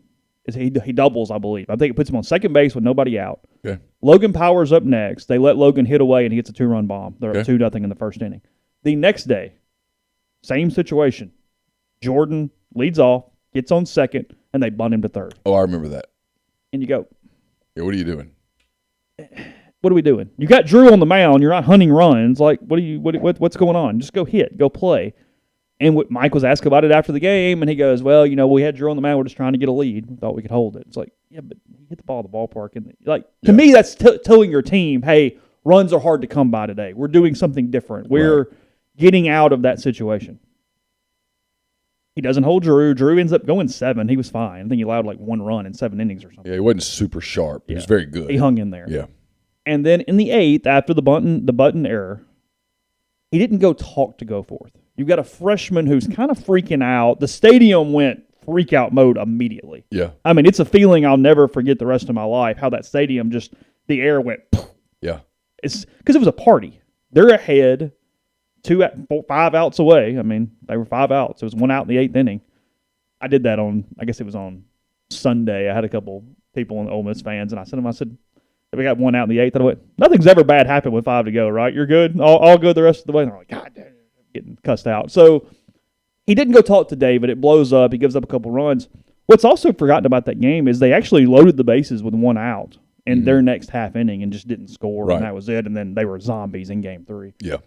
He doubles, I believe. I think it puts him on second base with nobody out. Okay. Logan Powers up next. They let Logan hit away, and he gets a 2-run bomb. They're up 2-0 in the first inning. The next day, Same situation. Jordan leads off, gets on second, and they bunt him to third. Oh, I remember that. And you go, Yeah, what are you doing? what are we doing? You got Drew on the mound. You're not hunting runs. Like, what's going on? Just go hit. Go play. And Mike was asked about it after the game, and he goes, well, we had Drew on the mound. We're just trying to get a lead. We thought we could hold it. It's like, yeah, but you hit the ball at the ballpark. And to me, that's telling your team, hey, runs are hard to come by today. We're doing something different. We're getting out of that situation. He doesn't hold Drew. Drew ends up going 7. He was fine. I think he allowed like 1 run in 7 innings or something. Yeah, he wasn't super sharp. He was very good. He hung in there. Yeah. And then in the 8th, after the button error, he didn't go talk to go forth. You've got a freshman who's kind of freaking out. The stadium went freak out mode immediately. Yeah. I mean, it's a feeling I'll never forget the rest of my life, how that stadium the air went. Yeah. It's because it was a party. They're ahead, 5 outs away. I mean, they were 5 outs. It was 1 out in the 8th inning. I did that I guess it was on Sunday. I had a couple people in the Ole Miss fans, and I said, we got 1 out in the 8th. And I went, nothing's ever bad happened with 5 to go, right? You're good? All good the rest of the way? And I'm like, God damn, getting cussed out. So he didn't go talk to David. It blows up. He gives up a couple runs. What's also forgotten about that game is they actually loaded the bases with 1 out in their next half inning and just didn't score, and that was it. And then they were zombies in Game 3. Yeah.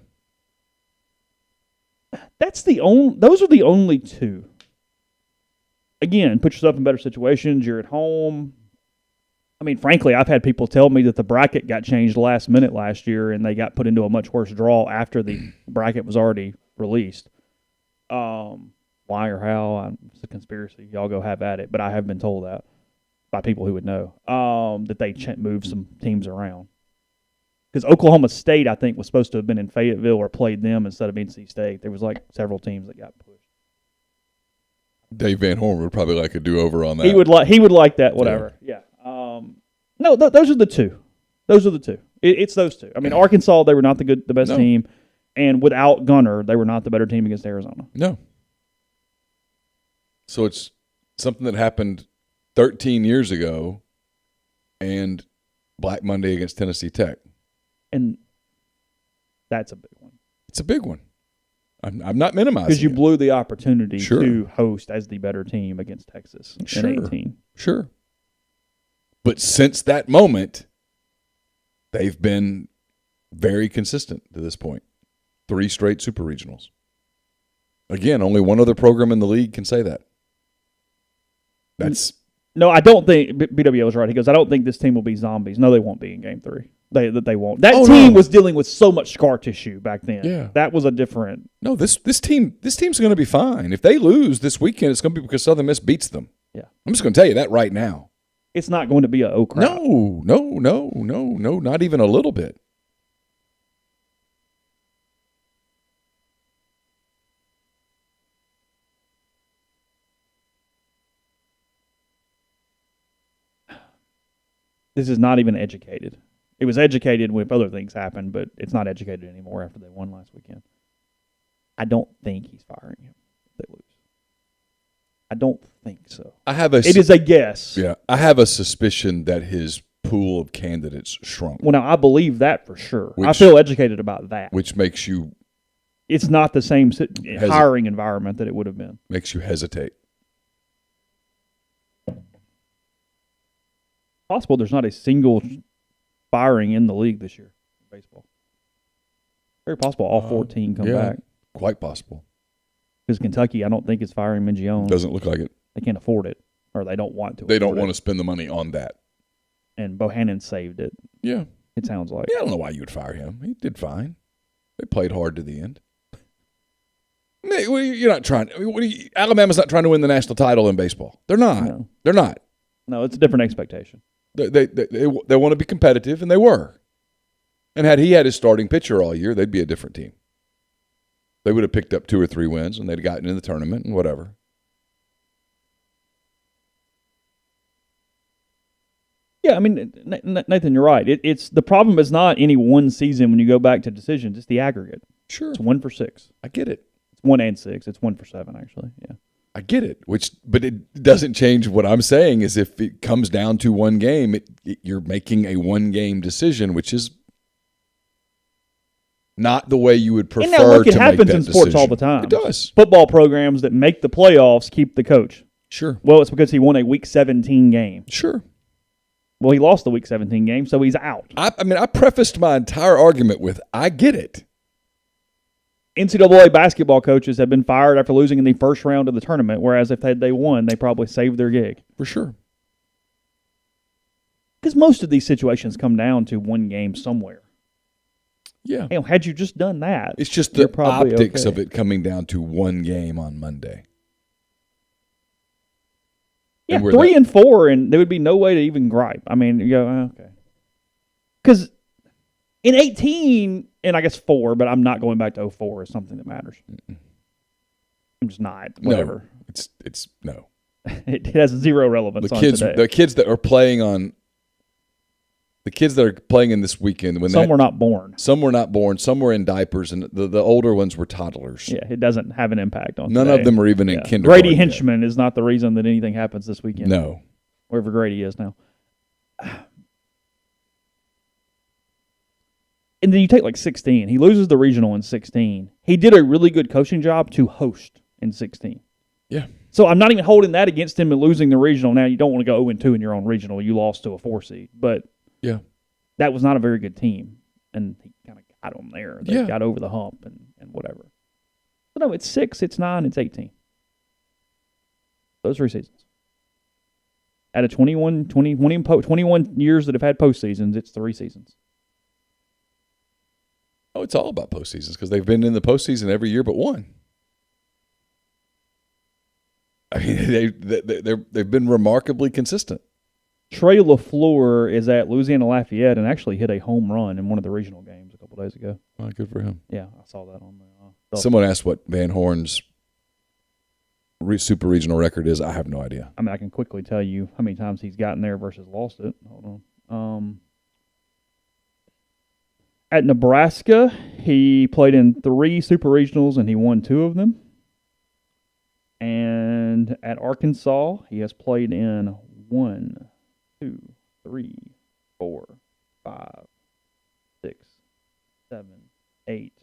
Those are the only 2. Again, put yourself in better situations. You're at home. I mean, frankly, I've had people tell me that the bracket got changed last minute last year and they got put into a much worse draw after the bracket was already released. Why or how? It's a conspiracy. Y'all go have at it. But I have been told that by people who would know that they moved some teams around. Because Oklahoma State, I think, was supposed to have been in Fayetteville or played them instead of NC State. There was like several teams that got pushed. Dave Van Horn would probably like a do-over on that. He would like that, whatever. Yeah. No, those are the 2. Those are the 2. It's those 2. I mean, Arkansas, they were not the best team, and without Gunner, they were not the better team against Arizona. No. So it's something that happened 13 years ago, and Black Monday against Tennessee Tech. And that's a big one. It's a big one. I'm not minimizing because you blew the opportunity Sure. to host as the better team against Texas in 18. Sure. But since that moment, they've been very consistent to this point. 3 straight super regionals. Again, only one other program in the league can say that. No, I don't think BWO was right. He goes, I don't think this team will be zombies. No, they won't be in Game 3. They won't. That team was dealing with so much scar tissue back then. Yeah. That was a different. No, this team's going to be fine. If they lose this weekend, it's going to be because Southern Miss beats them. Yeah. I'm just going to tell you that right now. It's not going to be a crowd. No, not even a little bit. This is not even educated. It was educated when other things happened, but it's not educated anymore after they won last weekend. I don't think he's firing him if they lose. I don't think so. It is a guess. Yeah, I have a suspicion that his pool of candidates shrunk. Well, now, I believe that for sure. I feel educated about that. Which makes you... It's not the same hiring environment that it would have been. Makes you hesitate. Possible there's not a single firing in the league this year in baseball. Very possible all 14 come back. Quite possible. Because Kentucky, I don't think is firing Mingione. Doesn't look like it. They can't afford it, or they don't want to. They don't want to spend the money on that. And Bohannon saved it. Yeah. It sounds like. Yeah, I don't know why you would fire him. He did fine. They played hard to the end. You're not trying. Alabama's not trying to win the national title in baseball. They're not. No. They're not. No, it's a different expectation. They want to be competitive, and they were. And had he had his starting pitcher all year, they'd be a different team. They would have picked up 2 or 3 wins, and they'd have gotten in the tournament and whatever. Yeah, I mean, Nathan, you're right. It's the problem is not any one season when you go back to decisions. It's the aggregate. Sure. It's 1 for 6. I get it. It's 1 and 6. It's 1 for 7, actually. Yeah. I get it. But it doesn't change what I'm saying is if it comes down to one game, you're making a one-game decision, which is not the way you would prefer And now, look, it to happens make that in sports decision. all the time. It does. Football programs that make the playoffs keep the coach. Sure. Well, it's because he won a Week 17 game. Sure. Well, he lost the Week 17 game, so he's out. I mean, I prefaced my entire argument with, I get it. NCAA basketball coaches have been fired after losing in the first round of the tournament, whereas if they won, they probably saved their gig. For sure. Because most of these situations come down to one game somewhere. Yeah. You know, had you just done that, It's just you're the probably optics okay. of it coming down to one game on Monday. Yeah, And we're 3 and 4, and there would be no way to even gripe. I mean, you go, okay. Because in 18, and I guess 4, but I'm not going back to 04 is something that matters. I'm just not. Whatever. No, it's no. It has zero relevance on today. The kids that are playing on. The kids that are playing in this weekend, Some were not born. Some were not born. Some were in diapers, and the older ones were toddlers. Yeah, it doesn't have an impact on None today. of them are even in kindergarten. Grady Henchman is not the reason that anything happens this weekend. No. Wherever Grady is now. And then you take like 16. He loses the regional in 16. He did a really good coaching job to host in 16. Yeah. So I'm not even holding that against him and losing the regional. Now, you don't want to go 0-2 in your own regional. You lost to a 4 seed. But yeah, that was not a very good team. And he kind of got them there. They got over the hump and whatever. But no, it's 6, it's 9, it's 18. Those 3 seasons. Out of 21 years that have had postseasons, it's 3 seasons. Oh, it's all about postseasons because they've been in the postseason every year but one. I mean, they've been remarkably consistent. Trey LaFleur is at Louisiana Lafayette and actually hit a home run in one of the regional games a couple days ago. Well, good for him. Yeah, I saw that on the. Someone asked what Van Horn's super regional record is. I have no idea. I mean, I can quickly tell you how many times he's gotten there versus lost it. Hold on. At Nebraska, he played in 3 super regionals and he won 2 of them. And at Arkansas, he has played in 1, 2, 3, 4, 5, 6, 7, 8.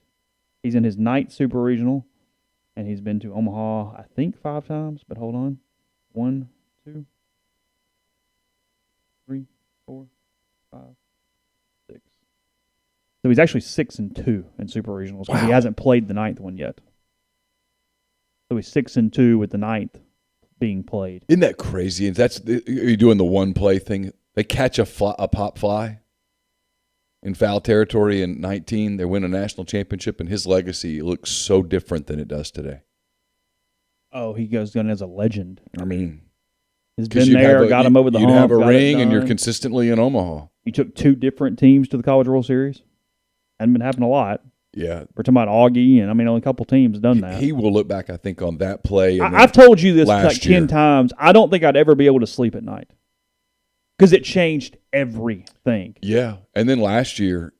He's in his 9th super regional, and he's been to Omaha, I think, 5 times. But hold on. 1, 2, 3, 4, 5, 6. So he's actually 6-2 in super regionals, but he hasn't played the 9th one yet. So he's 6-2 with the 9th being played. Isn't that crazy? Are you doing the one play thing? They catch a pop fly in foul territory in 19. They win a national championship, and his legacy looks so different than it does today. Oh, he goes down as a legend. I mean, he's been there, got him over the hump. You'd have a ring, and you're consistently in Omaha. You took 2 different teams to the College World Series. Hadn't been happening a lot. Yeah. We're talking about Augie, and I mean, only a couple teams done that. He will look back, I think, on that play. I've told you this like 10 times. I don't think I'd ever be able to sleep at night because it changed everything. Yeah. And then last year,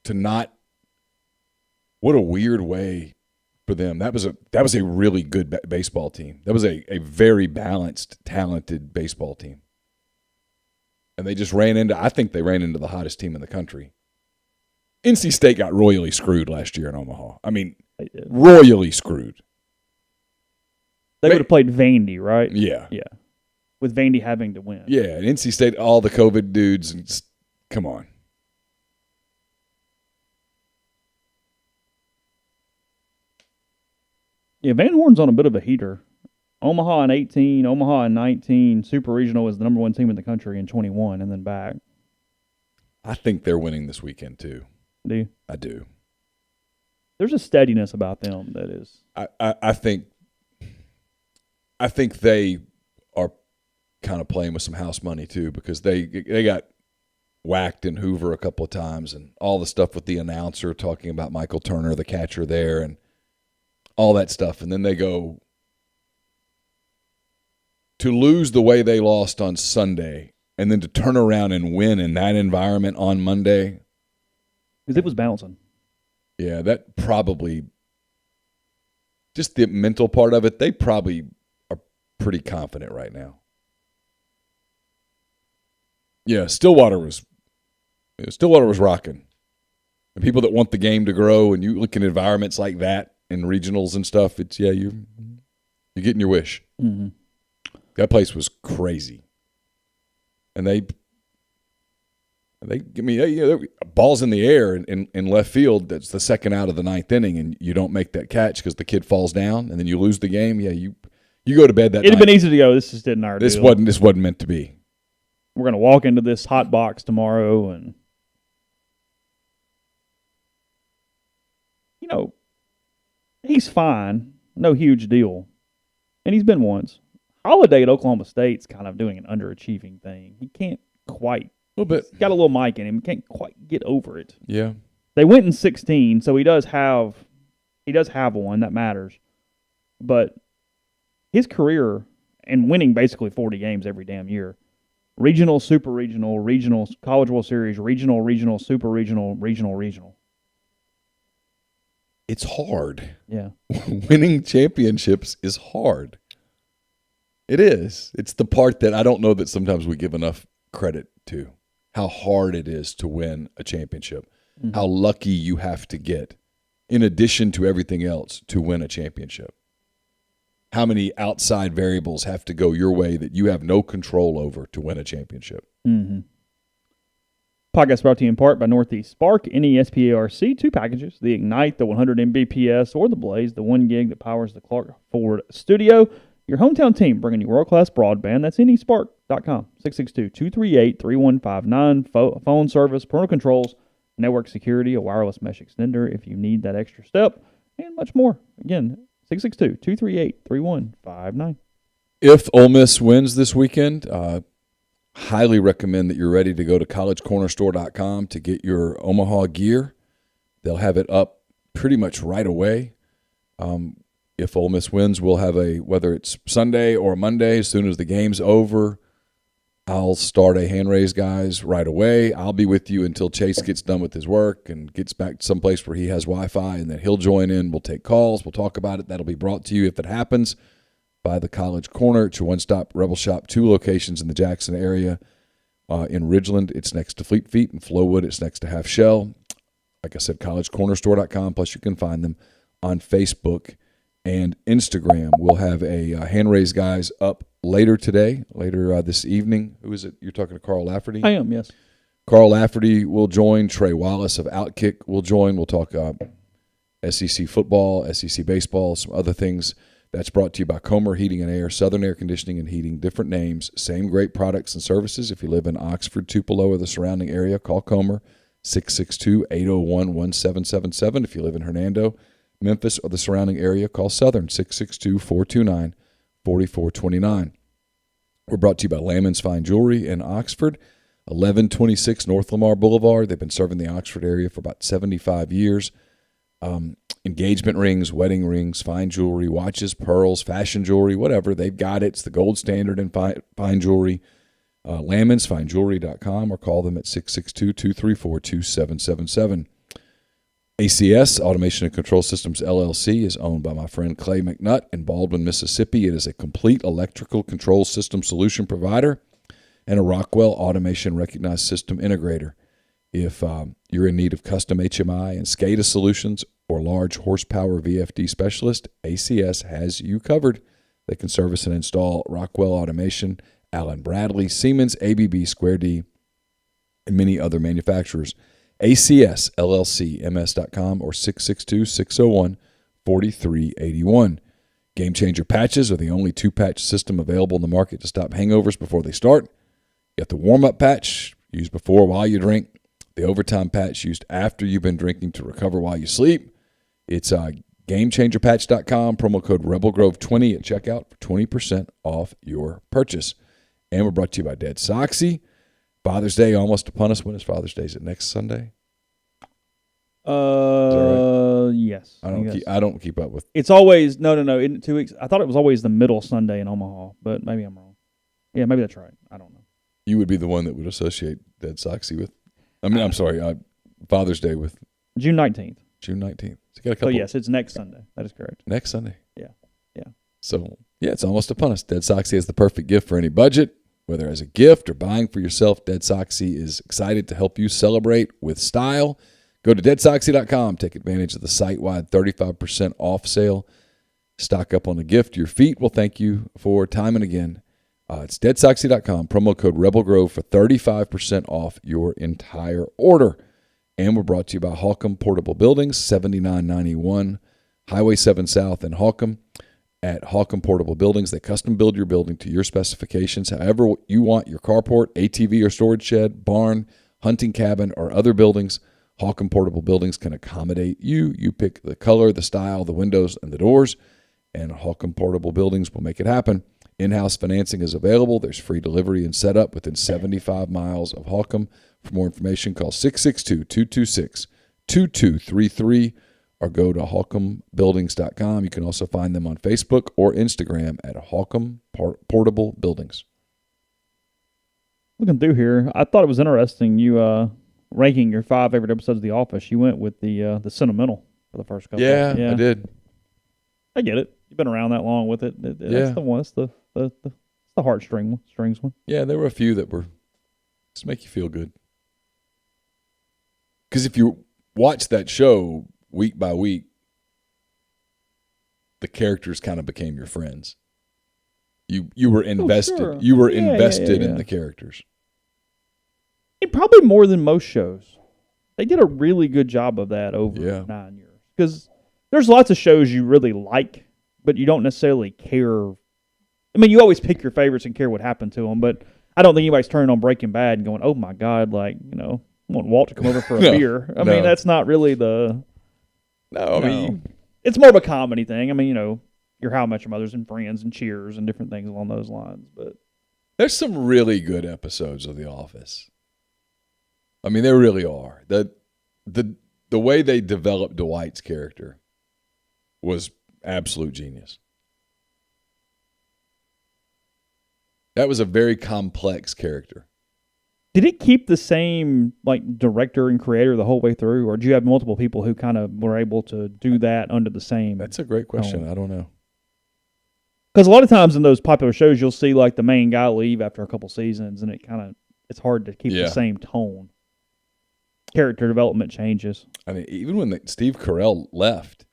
what a weird way for them. That was a really good baseball team. That was a very balanced, talented baseball team. And they just I think they ran into the hottest team in the country. NC State got royally screwed last year in Omaha. I mean, royally screwed. They would have played Vandy, right? Yeah. Yeah. With Vandy having to win. Yeah, and NC State, all the COVID dudes, and come on. Yeah, Van Horn's on a bit of a heater. Omaha in 18, Omaha in 19. Super Regional is the number 1 team in the country in 21, and then back. I think they're winning this weekend, too. Do you? I do. There's a steadiness about them that is. I think they are kind of playing with some house money too because they got whacked in Hoover a couple of times and all the stuff with the announcer talking about Michael Turner, the catcher there, and all that stuff, and then they go to lose the way they lost on Sunday, and then to turn around and win in that environment on Monday. Because it was bouncing. Yeah, that probably, just the mental part of it, they probably are pretty confident right now. Yeah, Stillwater was rocking. And people that want the game to grow, and you look in environments like that in regionals and stuff, it's you're getting your wish. Mm-hmm. That place was crazy, and they give me balls in the air in left field. That's the second out of the ninth inning, and you don't make that catch because the kid falls down, and then you lose the game. Yeah, you go to bed that night. It'd have been easy to go. This just didn't our This deal. wasn't meant to be. We're going to walk into this hot box tomorrow, and he's fine. No huge deal. And he's been once. Holiday at Oklahoma State's kind of doing an underachieving thing. He can't quite. A little bit. He's got a little mic in him. Can't quite get over it. Yeah. They went in 16, so he does have one. That matters. But his career and winning basically 40 games every damn year. Regional, super regional, College World Series, regional, super regional. It's hard. Yeah. Winning championships is hard. It is. It's the part that I don't know that sometimes we give enough credit to. How hard it is to win a championship. Mm-hmm. How lucky you have to get, in addition to everything else, to win a championship. How many outside variables have to go your way that you have no control over to win a championship. Mm-hmm. Podcast brought to you in part by Northeast Spark, NESPARC, 2 packages, the Ignite, the 100 Mbps, or the Blaze, the 1 gig that powers the Clark Ford studio. Your hometown team bringing you world-class broadband. That's nespark.com, 662-238-3159. Phone service, parental controls, network security, a wireless mesh extender if you need that extra step, and much more. Again, 662-238-3159. If Ole Miss wins this weekend, highly recommend that you're ready to go to collegecornerstore.com to get your Omaha gear. They'll have it up pretty much right away. If Ole Miss wins, we'll have whether it's Sunday or Monday, as soon as the game's over, I'll start a hand raise, guys, right away. I'll be with you until Chase gets done with his work and gets back to someplace where he has Wi-Fi, and then he'll join in. We'll take calls. We'll talk about it. That'll be brought to you, if it happens, by the College Corner. It's your one-stop Rebel Shop, 2 locations in the Jackson area. In Ridgeland, it's next to Fleet Feet. In Flowood, it's next to Half Shell. Like I said, collegecornerstore.com, plus you can find them on Facebook and Instagram. We'll have a hand raise, guys, up later today, this evening. Who is it? You're talking to Carl Lafferty? I am, yes. Carl Lafferty will join. Trey Wallace of Outkick will join. We'll talk SEC football, SEC baseball, some other things. That's brought to you by Comer Heating and Air, Southern Air Conditioning and Heating, different names, same great products and services. If you live in Oxford, Tupelo, or the surrounding area, call Comer, 662-801-1777. If you live in Hernando, Memphis, or the surrounding area, call Southern, 662-429-4429. We're brought to you by Lammons Fine Jewelry in Oxford, 1126 North Lamar Boulevard. They've been serving the Oxford area for about 75 years. Engagement rings, wedding rings, fine jewelry, watches, pearls, fashion jewelry, whatever. They've got it. It's the gold standard in fine jewelry. LammonsFineJewelry.com, or call them at 662-234-2777. ACS, Automation and Control Systems, LLC, is owned by my friend Clay McNutt in Baldwin, Mississippi. It is a complete electrical control system solution provider and a Rockwell Automation Recognized System Integrator. If you're in need of custom HMI and SCADA solutions or large horsepower VFD specialist, ACS has you covered. They can service and install Rockwell Automation, Allen Bradley, Siemens, ABB, Square D, and many other manufacturers. ACS, LLC, MS.com, or 662-601-4381. Game Changer patches are the only 2-patch system available in the market to stop hangovers before they start. You got the warm-up patch, used before while you drink. The overtime patch, used after you've been drinking to recover while you sleep. It's GameChangerPatch.com, promo code RebelGrove20 at checkout for 20% off your purchase. And we're brought to you by Dead Soxy. Father's Day almost upon us. When is Father's Day? Is it next Sunday? Right? Yes. I don't keep up with. It's always no. In 2 weeks, I thought it was always the middle Sunday in Omaha, but maybe I'm wrong. Yeah, maybe that's right. I don't know. You would be the one that would associate Dead Soxy with. I'm sorry. Father's Day with June 19th. June 19th. So you got a couple. So yes, it's next Sunday. That is correct. Next Sunday. Yeah. So yeah, it's almost upon us. Dead Soxy has the perfect gift for any budget. Whether as a gift or buying for yourself, Dead Soxy is excited to help you celebrate with style. Go to deadsoxy.com. Take advantage of the site-wide 35% off sale. Stock up on a gift. Your feet will thank you for time and again. It's deadsoxy.com. Promo code Rebel Grove for 35% off your entire order. And we're brought to you by Holcomb Portable Buildings, 7991 Highway 7 South in Holcomb. At Holcomb Portable Buildings, they custom build your building to your specifications. However you want your carport, ATV or storage shed, barn, hunting cabin, or other buildings, Holcomb Portable Buildings can accommodate you. You pick the color, the style, the windows, and the doors, and Holcomb Portable Buildings will make it happen. In-house financing is available. There's free delivery and setup within 75 miles of Holcomb. For more information, call 662-226-2233 or go to holcombbuildings.com. You can also find them on Facebook or Instagram at Holcomb Portable Buildings. Looking through here, I thought it was interesting you ranking your 5 favorite episodes of The Office. You went with the sentimental for the first couple. Yeah, I did. I get it. You've been around that long with it. That's the one. That's the strings one. Yeah, there were a few that were just make you feel good. Because if you watch that show week by week, the characters kind of became your friends. You were invested. Sure. You were invested in the characters. And probably more than most shows. They did a really good job of that over 9 years. Because there's lots of shows you really like, but you don't necessarily care. I mean, you always pick your favorites and care what happened to them, but I don't think anybody's turning on Breaking Bad and going, oh my God, I want Walt to come over for a beer. I mean, that's not really the... No, I mean... It's more of a comedy thing. I mean, your How I Met Your Mother's and Friends and Cheers and different things along those lines. But there's some really good episodes of The Office. I mean, there really are. The way they developed Dwight's character was absolute genius. That was a very complex character. Did it keep the same director and creator the whole way through, or did you have multiple people who kind of were able to do that under the same? That's a great question. tone? I don't know. Because a lot of times in those popular shows, you'll see the main guy leave after a couple seasons, and it's hard to keep the same tone. Character development changes. I mean, even when Steve Carell left,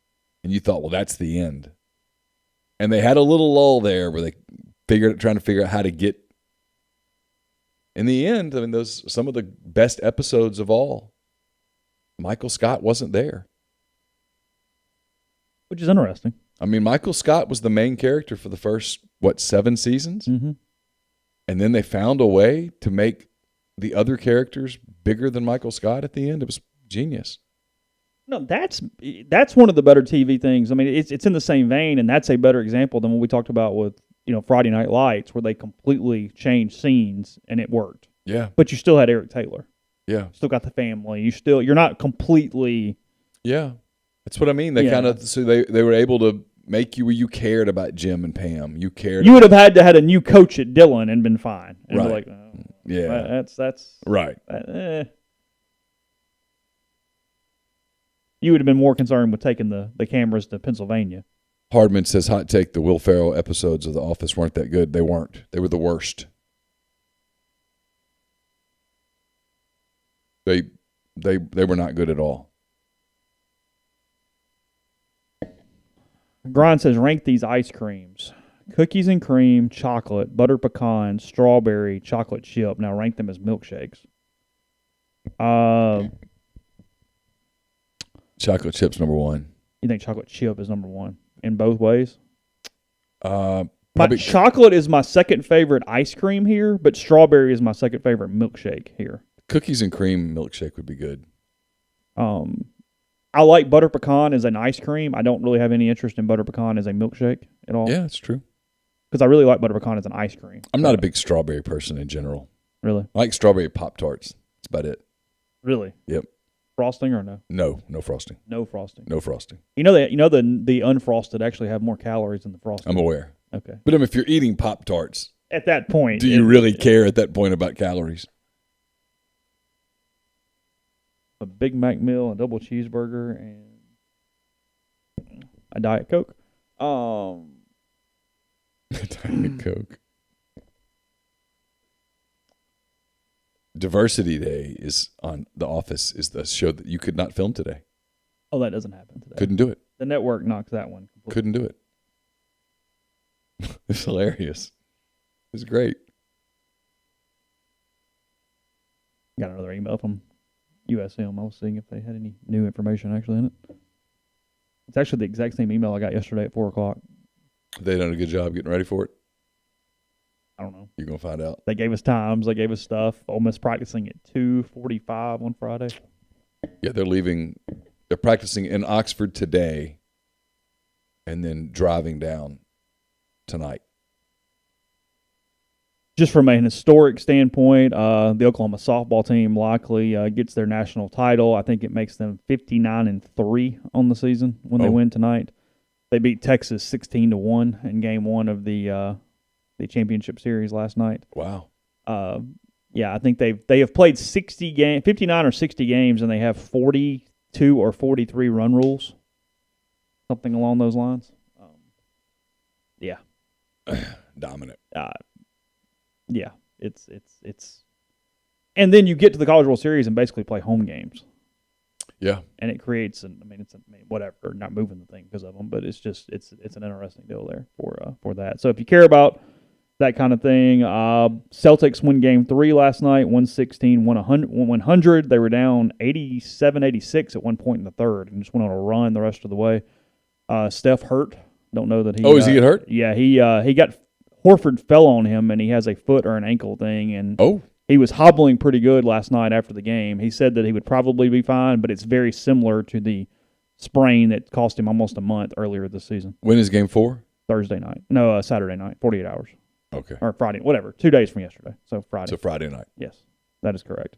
and you thought, well, that's the end, and they had a little lull there where they trying to figure out how to get. In the end, I mean, those some of the best episodes of all. Michael Scott wasn't there, which is interesting. I mean, Michael Scott was the main character for the first 7 seasons, mm-hmm. and then they found a way to make the other characters bigger than Michael Scott at the end. It was genius. No, that's one of the better TV things. I mean, it's in the same vein, and that's a better example than what we talked about with Friday Night Lights, where they completely changed scenes and it worked. Yeah, but you still had Eric Taylor. Yeah, still got the family. You're not completely. Yeah, that's what I mean. They kind of they were able to make you cared about Jim and Pam. You would have had to had a new coach at Dillon and been fine. And right. That's right. You would have been more concerned with taking the cameras to Pennsylvania. Hardman says, hot take, the Will Ferrell episodes of The Office weren't that good. They weren't. They were the worst. They were not good at all. Grind says, rank these ice creams. Cookies and cream, chocolate, butter pecan, strawberry, chocolate chip. Now rank them as milkshakes. Chocolate chip's number 1. You think chocolate chip is number 1 in both ways? Probably chocolate is my second favorite ice cream here, but strawberry is my second favorite milkshake here. Cookies and cream milkshake would be good. I like butter pecan as an ice cream. I don't really have any interest in butter pecan as a milkshake at all. Yeah, that's true. Because I really like butter pecan as an ice cream. I'm not a big strawberry person in general. Really? I like strawberry Pop-Tarts. That's about it. Really? Yep. Frosting or no? No frosting. No frosting. No frosting. You know the unfrosted actually have more calories than the frosted. I'm aware. Okay. But if you're eating Pop-Tarts, at that point, do you really care at that point about calories? A Big Mac meal, a double cheeseburger, and a Diet Coke. Diet Coke. Diversity Day is on The Office is the show that you could not film today. Oh, that doesn't happen today. Couldn't do it. The network knocks that one completely. Couldn't do it. It's hilarious. It's great. Got another email from USM. I was seeing if they had any new information actually in it. It's actually the exact same email I got yesterday at 4 o'clock. They done a good job getting ready for it. I don't know. You're going to find out. They gave us times. They gave us stuff. Ole Miss practicing at 2:45 on Friday. Yeah, they're leaving. They're practicing in Oxford today and then driving down tonight. Just from an historic standpoint, the Oklahoma softball team likely gets their national title. I think it makes them 59-3 on the season when they win tonight. They beat Texas 16-1 in Game 1 of the championship series last night. Wow. Yeah, I think they have played 59 or 60 games, and they have 42 or 43 run rules, something along those lines. Yeah. Dominant. Yeah, it's and then you get to the College World Series and basically play home games. Yeah, and it creates whatever, not moving the thing because of them, but it's just it's an interesting deal there for that. So if you care about that kind of thing, Celtics win Game 3 last night, 116-100. They were down 87-86 at one point in the third and just went on a run the rest of the way. Steph hurt. Don't know that he. Is he get hurt? Yeah, he got. Horford fell on him, and he has a foot or an ankle thing, and he was hobbling pretty good last night after the game. He said that he would probably be fine, but it's very similar to the sprain that cost him almost a month earlier this season. When is Game 4? Thursday night. No, Saturday night, 48 hours. Okay. Or Friday, whatever, 2 days from yesterday, so Friday. So Friday night. Yes, that is correct.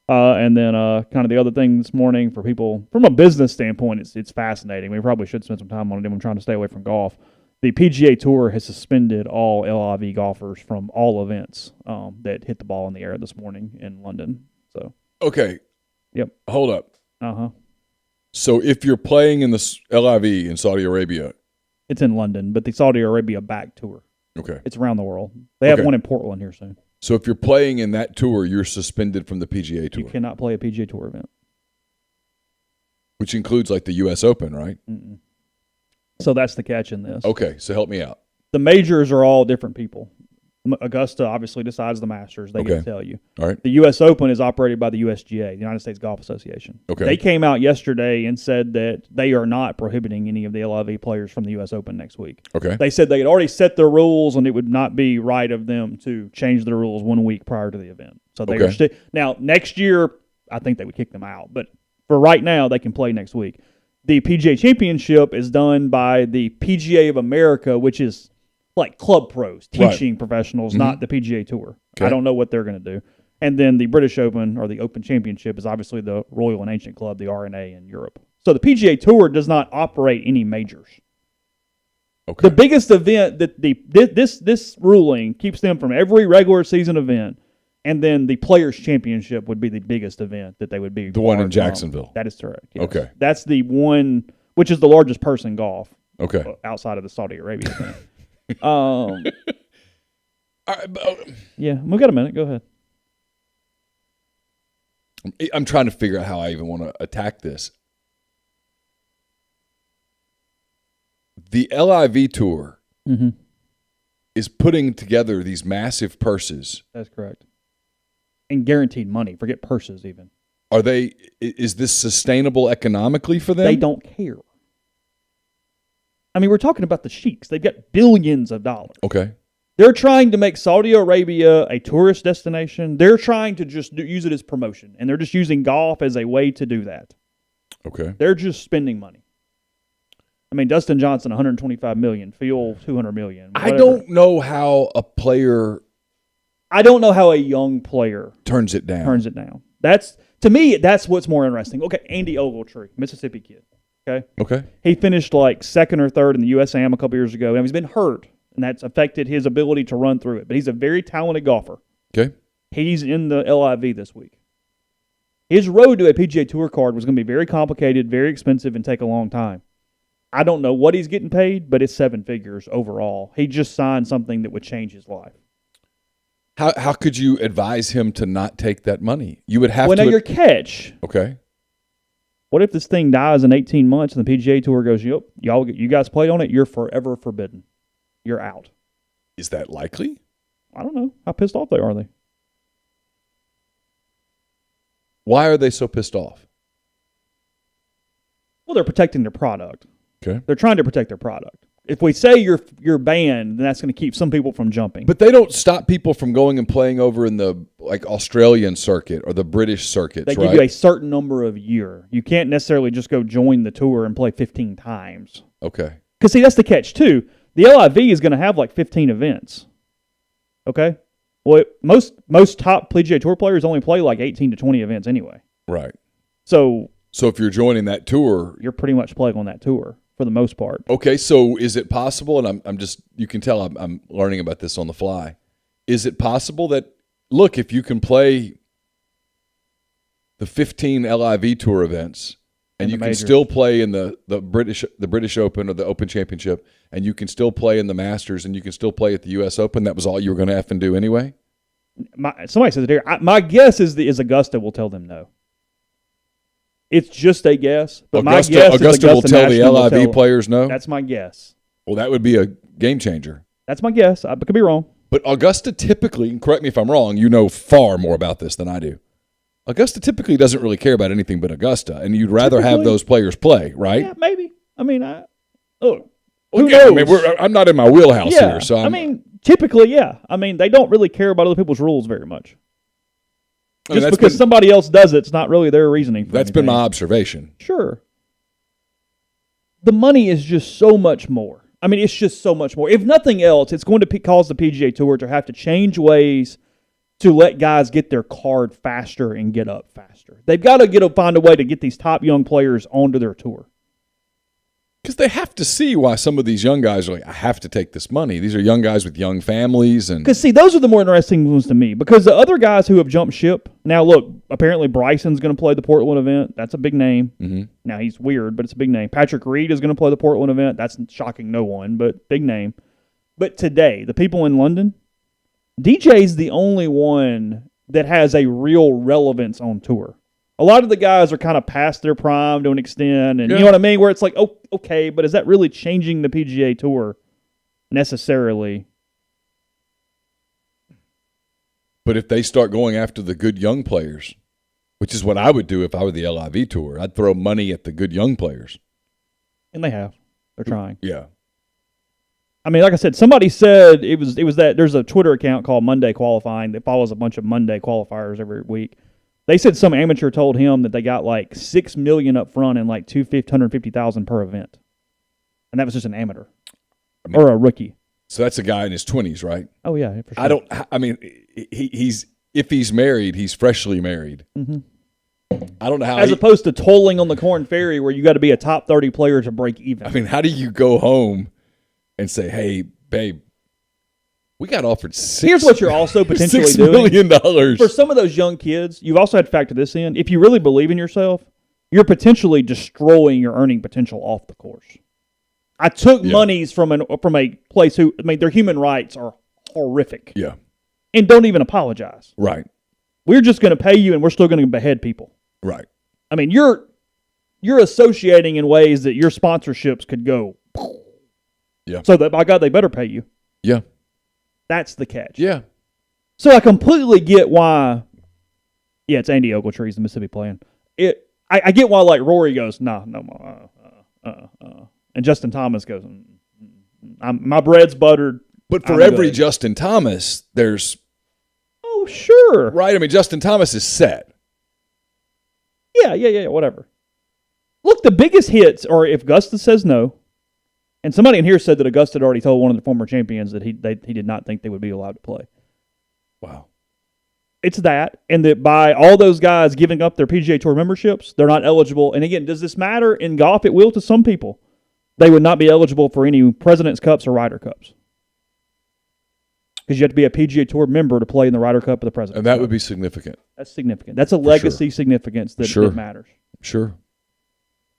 And then kind of the other thing this morning for people, from a business standpoint, it's fascinating. We probably should spend some time on it. I'm trying to stay away from golf. The PGA Tour has suspended all LIV golfers from all events that hit the ball in the air this morning in London. So okay, yep. Hold up. So if you're playing in the LIV in Saudi Arabia, it's in London, but the Saudi Arabia back tour. Okay, it's around the world. They have one in Portland here soon. So if you're playing in that tour, you're suspended from the PGA Tour. You cannot play a PGA Tour event, which includes like the U.S. Open, right? Mm-mm. So that's the catch in this. Okay, so help me out. The majors are all different people. Augusta obviously decides the Masters. They get to tell you. All right. The U.S. Open is operated by the USGA, the United States Golf Association. Okay. They came out yesterday and said that they are not prohibiting any of the LIV players from the U.S. Open next week. Okay. They said they had already set their rules, and it would not be right of them to change the rules 1 week prior to the event. So they are now next year, I think they would kick them out. But for right now, they can play next week. The PGA Championship is done by the PGA of America, which is like club pros, teaching professionals, not the PGA Tour. Okay. I don't know what they're going to do. And then the British Open, or the Open Championship, is obviously the Royal and Ancient Club, the RNA in Europe. So the PGA Tour does not operate any majors. Okay. The biggest event that this ruling keeps them from every regular season event. And then the Players' Championship would be the biggest event that they would be. The one in Jacksonville. That is correct. Yes. Okay. That's the one, which is the largest purse in golf. Okay. Outside of the Saudi Arabia thing. Yeah, we got a minute. Go ahead. I'm trying to figure out how I even want to attack this. The LIV Tour is putting together these massive purses. That's correct. And guaranteed money. Forget purses even. Is this sustainable economically for them? They don't care. I mean, we're talking about the sheiks. They've got billions of dollars. Okay. They're trying to make Saudi Arabia a tourist destination. They're trying to just use it as promotion, and they're just using golf as a way to do that. Okay. They're just spending money. I mean, Dustin Johnson, $125 million. Phil, $200 million. Whatever. I don't know how a player. I don't know how a young player turns it down. To me, that's what's more interesting. Okay, Andy Ogletree, Mississippi kid. Okay. He finished like second or third in the USAM a couple years ago, and he's been hurt, and that's affected his ability to run through it. But he's a very talented golfer. Okay. He's in the LIV this week. His road to a PGA Tour card was going to be very complicated, very expensive, and take a long time. I don't know what he's getting paid, but it's 7 figures overall. He just signed something that would change his life. How could you advise him to not take that money? You would have to. Well, now your catch. Okay. What if this thing dies in 18 months and the PGA Tour goes, yep, you guys played on it, you're forever forbidden. You're out. Is that likely? I don't know. How pissed off are they? Why are they so pissed off? Well, they're protecting their product. Okay. They're trying to protect their product. If we say you're banned, then that's going to keep some people from jumping. But they don't stop people from going and playing over in the Australian circuit or the British circuits, They right? give you a certain number of year. You can't necessarily just go join the tour and play 15 times. Okay. Because, see, that's the catch, too. The LIV is going to have 15 events. Okay? Well, most top PGA Tour players only play 18 to 20 events anyway. Right. So if you're joining that tour, you're pretty much playing on that tour for the most part. Okay, so is it possible, and I'm just, you can tell I'm learning about this on the fly, is it possible that, look, if you can play the 15 LIV Tour events and you can still play in the British Open or the Open Championship, and you can still play in the Masters and you can still play at the U.S. Open, that was all you were going to have to do anyway? Somebody says it here. My guess is Augusta will tell them no. It's just a guess, but my guess is Augusta will tell the LIV players no? That's my guess. Well, that would be a game changer. That's my guess. I could be wrong. But Augusta typically, and correct me if I'm wrong, you know far more about this than I do. Augusta typically doesn't really care about anything but Augusta, and you'd rather have those players play, right? Yeah, maybe. I mean, who knows? knows? I mean, I'm not in my wheelhouse here, so typically, yeah. I mean, they don't really care about other people's rules very much. Just because somebody else does it's not really their reasoning for That's anything. been my observation. Sure. The money is just so much more. I mean, it's just so much more. If nothing else, it's going to cause the PGA Tour to have to change ways to let guys get their card faster and get up faster. They've got to find a way to get these top young players onto their tour. Because they have to see why some of these young guys are like, I have to take this money. These are young guys with young families. Because, see, those are the more interesting ones to me. Because the other guys who have jumped ship, now look, apparently Bryson's going to play the Portland event. That's a big name. Mm-hmm. Now, he's weird, but it's a big name. Patrick Reed is going to play the Portland event. That's shocking no one, but big name. But today, the people in London, DJ's the only one that has a real relevance on tour. A lot of the guys are kind of past their prime to an extent, and you know what I mean? Where it's like, oh, okay, but is that really changing the PGA Tour necessarily? But if they start going after the good young players, which is what I would do if I were the LIV Tour, I'd throw money at the good young players. And they have. They're trying. Yeah. I mean, like I said, somebody said it was that there's a Twitter account called Monday Qualifying that follows a bunch of Monday qualifiers every week. They said some amateur told him that they got $6 million up front and $250,000 per event, and that was just an amateur or a rookie. So that's a guy in his 20s, right? Oh yeah, for sure. He's if he's married, he's freshly married. Mm-hmm. I don't know how. As opposed to tolling on the Corn Ferry, where you got to be a top 30 player to break even. I mean, how do you go home and say, "Hey, babe, we got offered Here's what you're also potentially $6 million doing. For some of those young kids, you've also had to factor this in. If you really believe in yourself, you're potentially destroying your earning potential off the course. I took monies from a place their human rights are horrific. Yeah. And don't even apologize. Right. We're just going to pay you and we're still going to behead people. Right. I mean, you're associating in ways that your sponsorships could go. Yeah. So that, by God, they better pay you. Yeah. That's the catch. Yeah. So I completely get why. Yeah, it's Andy Ogletree's the Mississippi playing. I get why Rory goes no, and Justin Thomas goes, my bread's buttered. But for every good. Justin Thomas, there's sure, right. I mean, Justin Thomas is set. Yeah, whatever. Look, the biggest hits are if Augusta says no. And somebody in here said that Augusta had already told one of the former champions that he did not think they would be allowed to play. Wow. It's that, and that by all those guys giving up their PGA Tour memberships, they're not eligible. And again, does this matter? In golf, it will to some people. They would not be eligible for any President's Cups or Ryder Cups. Because you have to be a PGA Tour member to play in the Ryder Cup or the President's Cup. And that would be significant. That's significant. That's a legacy significance that matters. Sure.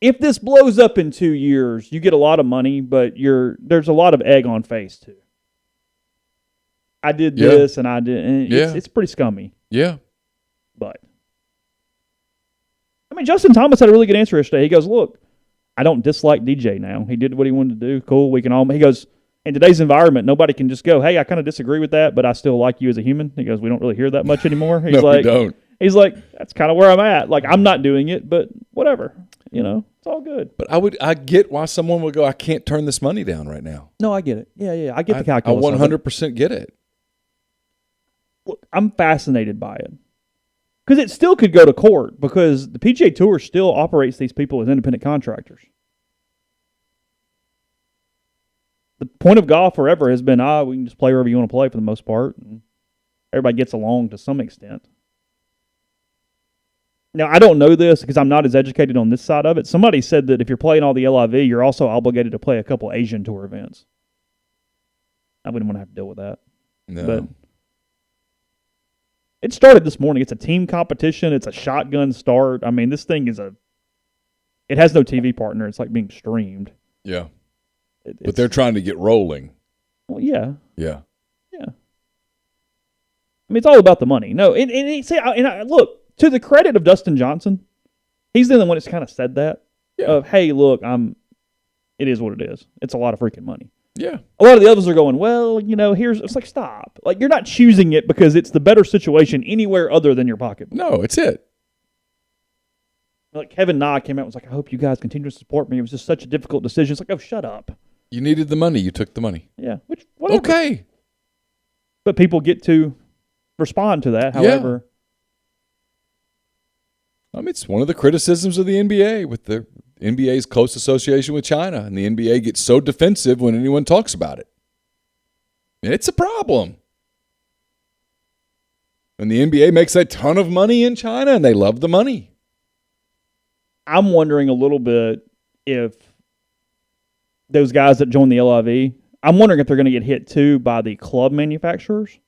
If this blows up in 2 years, you get a lot of money, but there's a lot of egg on face too. I did this and I did. And Yeah. it's pretty scummy. Yeah. But, I mean, Justin Thomas had a really good answer yesterday. He goes, look, I don't dislike DJ now. He did what he wanted to do. Cool. We can all. He goes, in today's environment, nobody can just go, hey, I kind of disagree with that, but I still like you as a human. He goes, we don't really hear that much anymore. He's No, like, we don't. He's like, that's kind of where I'm at. Like, I'm not doing it, but whatever. You know, it's all good. But I get why someone would go, I can't turn this money down right now. No, I get it. Yeah. I get the I calculus. 100% get it. Look, I'm fascinated by it. Because it still could go to court because the PGA Tour still operates these people as independent contractors. The point of golf forever has been, we can just play wherever you want to play for the most part. And everybody gets along to some extent. Now, I don't know this because I'm not as educated on this side of it. Somebody said that if you're playing all the LIV, you're also obligated to play a couple Asian Tour events. I wouldn't want to have to deal with that. No. But it started this morning. It's a team competition. It's a shotgun start. I mean, this thing is it has no TV partner. It's like being streamed. Yeah. But they're trying to get rolling. Well, yeah. Yeah. Yeah. I mean, it's all about the money. No, look, to the credit of Dustin Johnson, he's the one that's kind of said that. Yeah. Of, hey, look, it is what it is. It's a lot of freaking money. Yeah. A lot of the others are going, well, it's like, stop. Like, you're not choosing it because it's the better situation anywhere other than your pocketbook. No, it's it. Like, Kevin Na came out and was like, I hope you guys continue to support me. It was just such a difficult decision. It's like, oh, shut up. You needed the money. You took the money. Yeah. Whatever. Okay. But people get to respond to that, however. I mean, it's one of the criticisms of the NBA with the NBA's close association with China, and the NBA gets so defensive when anyone talks about it. It's a problem. And the NBA makes a ton of money in China, and they love the money. I'm wondering a little bit if those guys that join the LIV, I'm wondering if they're going to get hit too by the club manufacturers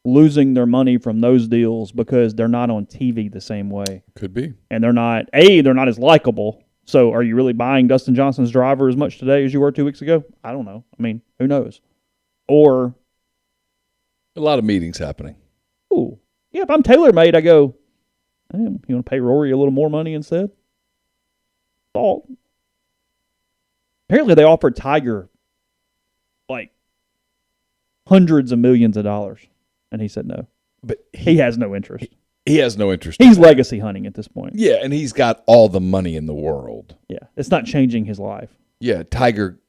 losing their money from those deals because they're not on TV the same way. Could be. And they're not as likable. So are you really buying Dustin Johnson's driver as much today as you were 2 weeks ago? I don't know. I mean, who knows? Or a lot of meetings happening. Ooh. Yeah, if I'm TaylorMade, I go, damn, you want to pay Rory a little more money instead? Thought. Apparently they offered Tiger like hundreds of millions of dollars. And he said no. But he has no interest. He has no interest. He's legacy hunting at this point. Yeah, and he's got all the money in the world. Yeah, it's not changing his life. Yeah, Tiger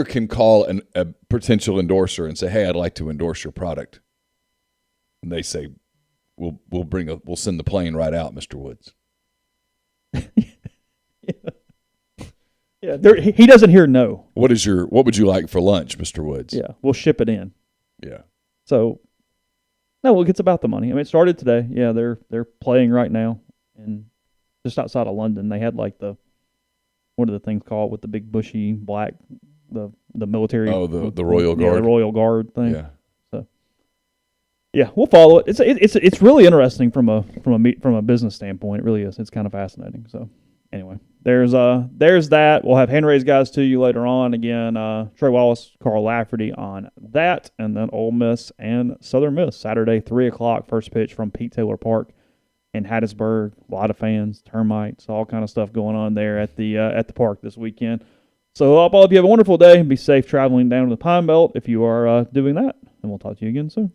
can call a potential endorser and say, "Hey, I'd like to endorse your product." And they say, "We'll send the plane right out, Mr. Woods." Yeah, he doesn't hear no. What would you like for lunch, Mr. Woods? Yeah, we'll ship it in. Yeah. So, no, it's about the money. I mean, it started today. Yeah, they're playing right now, and just outside of London, they had like what are the things called with the big bushy black the military? Oh, the Royal Guard. Yeah, the Royal Guard thing. Yeah. So, yeah, we'll follow it. It's really interesting from a business standpoint. It really is. It's kind of fascinating. So, anyway. There's that. We'll have hand-raised guys to you later on. Again, Trey Wallace, Carl Lafferty on that, and then Ole Miss and Southern Miss. Saturday, 3 o'clock, first pitch from Pete Taylor Park in Hattiesburg. A lot of fans, termites, all kind of stuff going on there at the park this weekend. So I hope all of you have a wonderful day and be safe traveling down to the Pine Belt if you are doing that. And we'll talk to you again soon.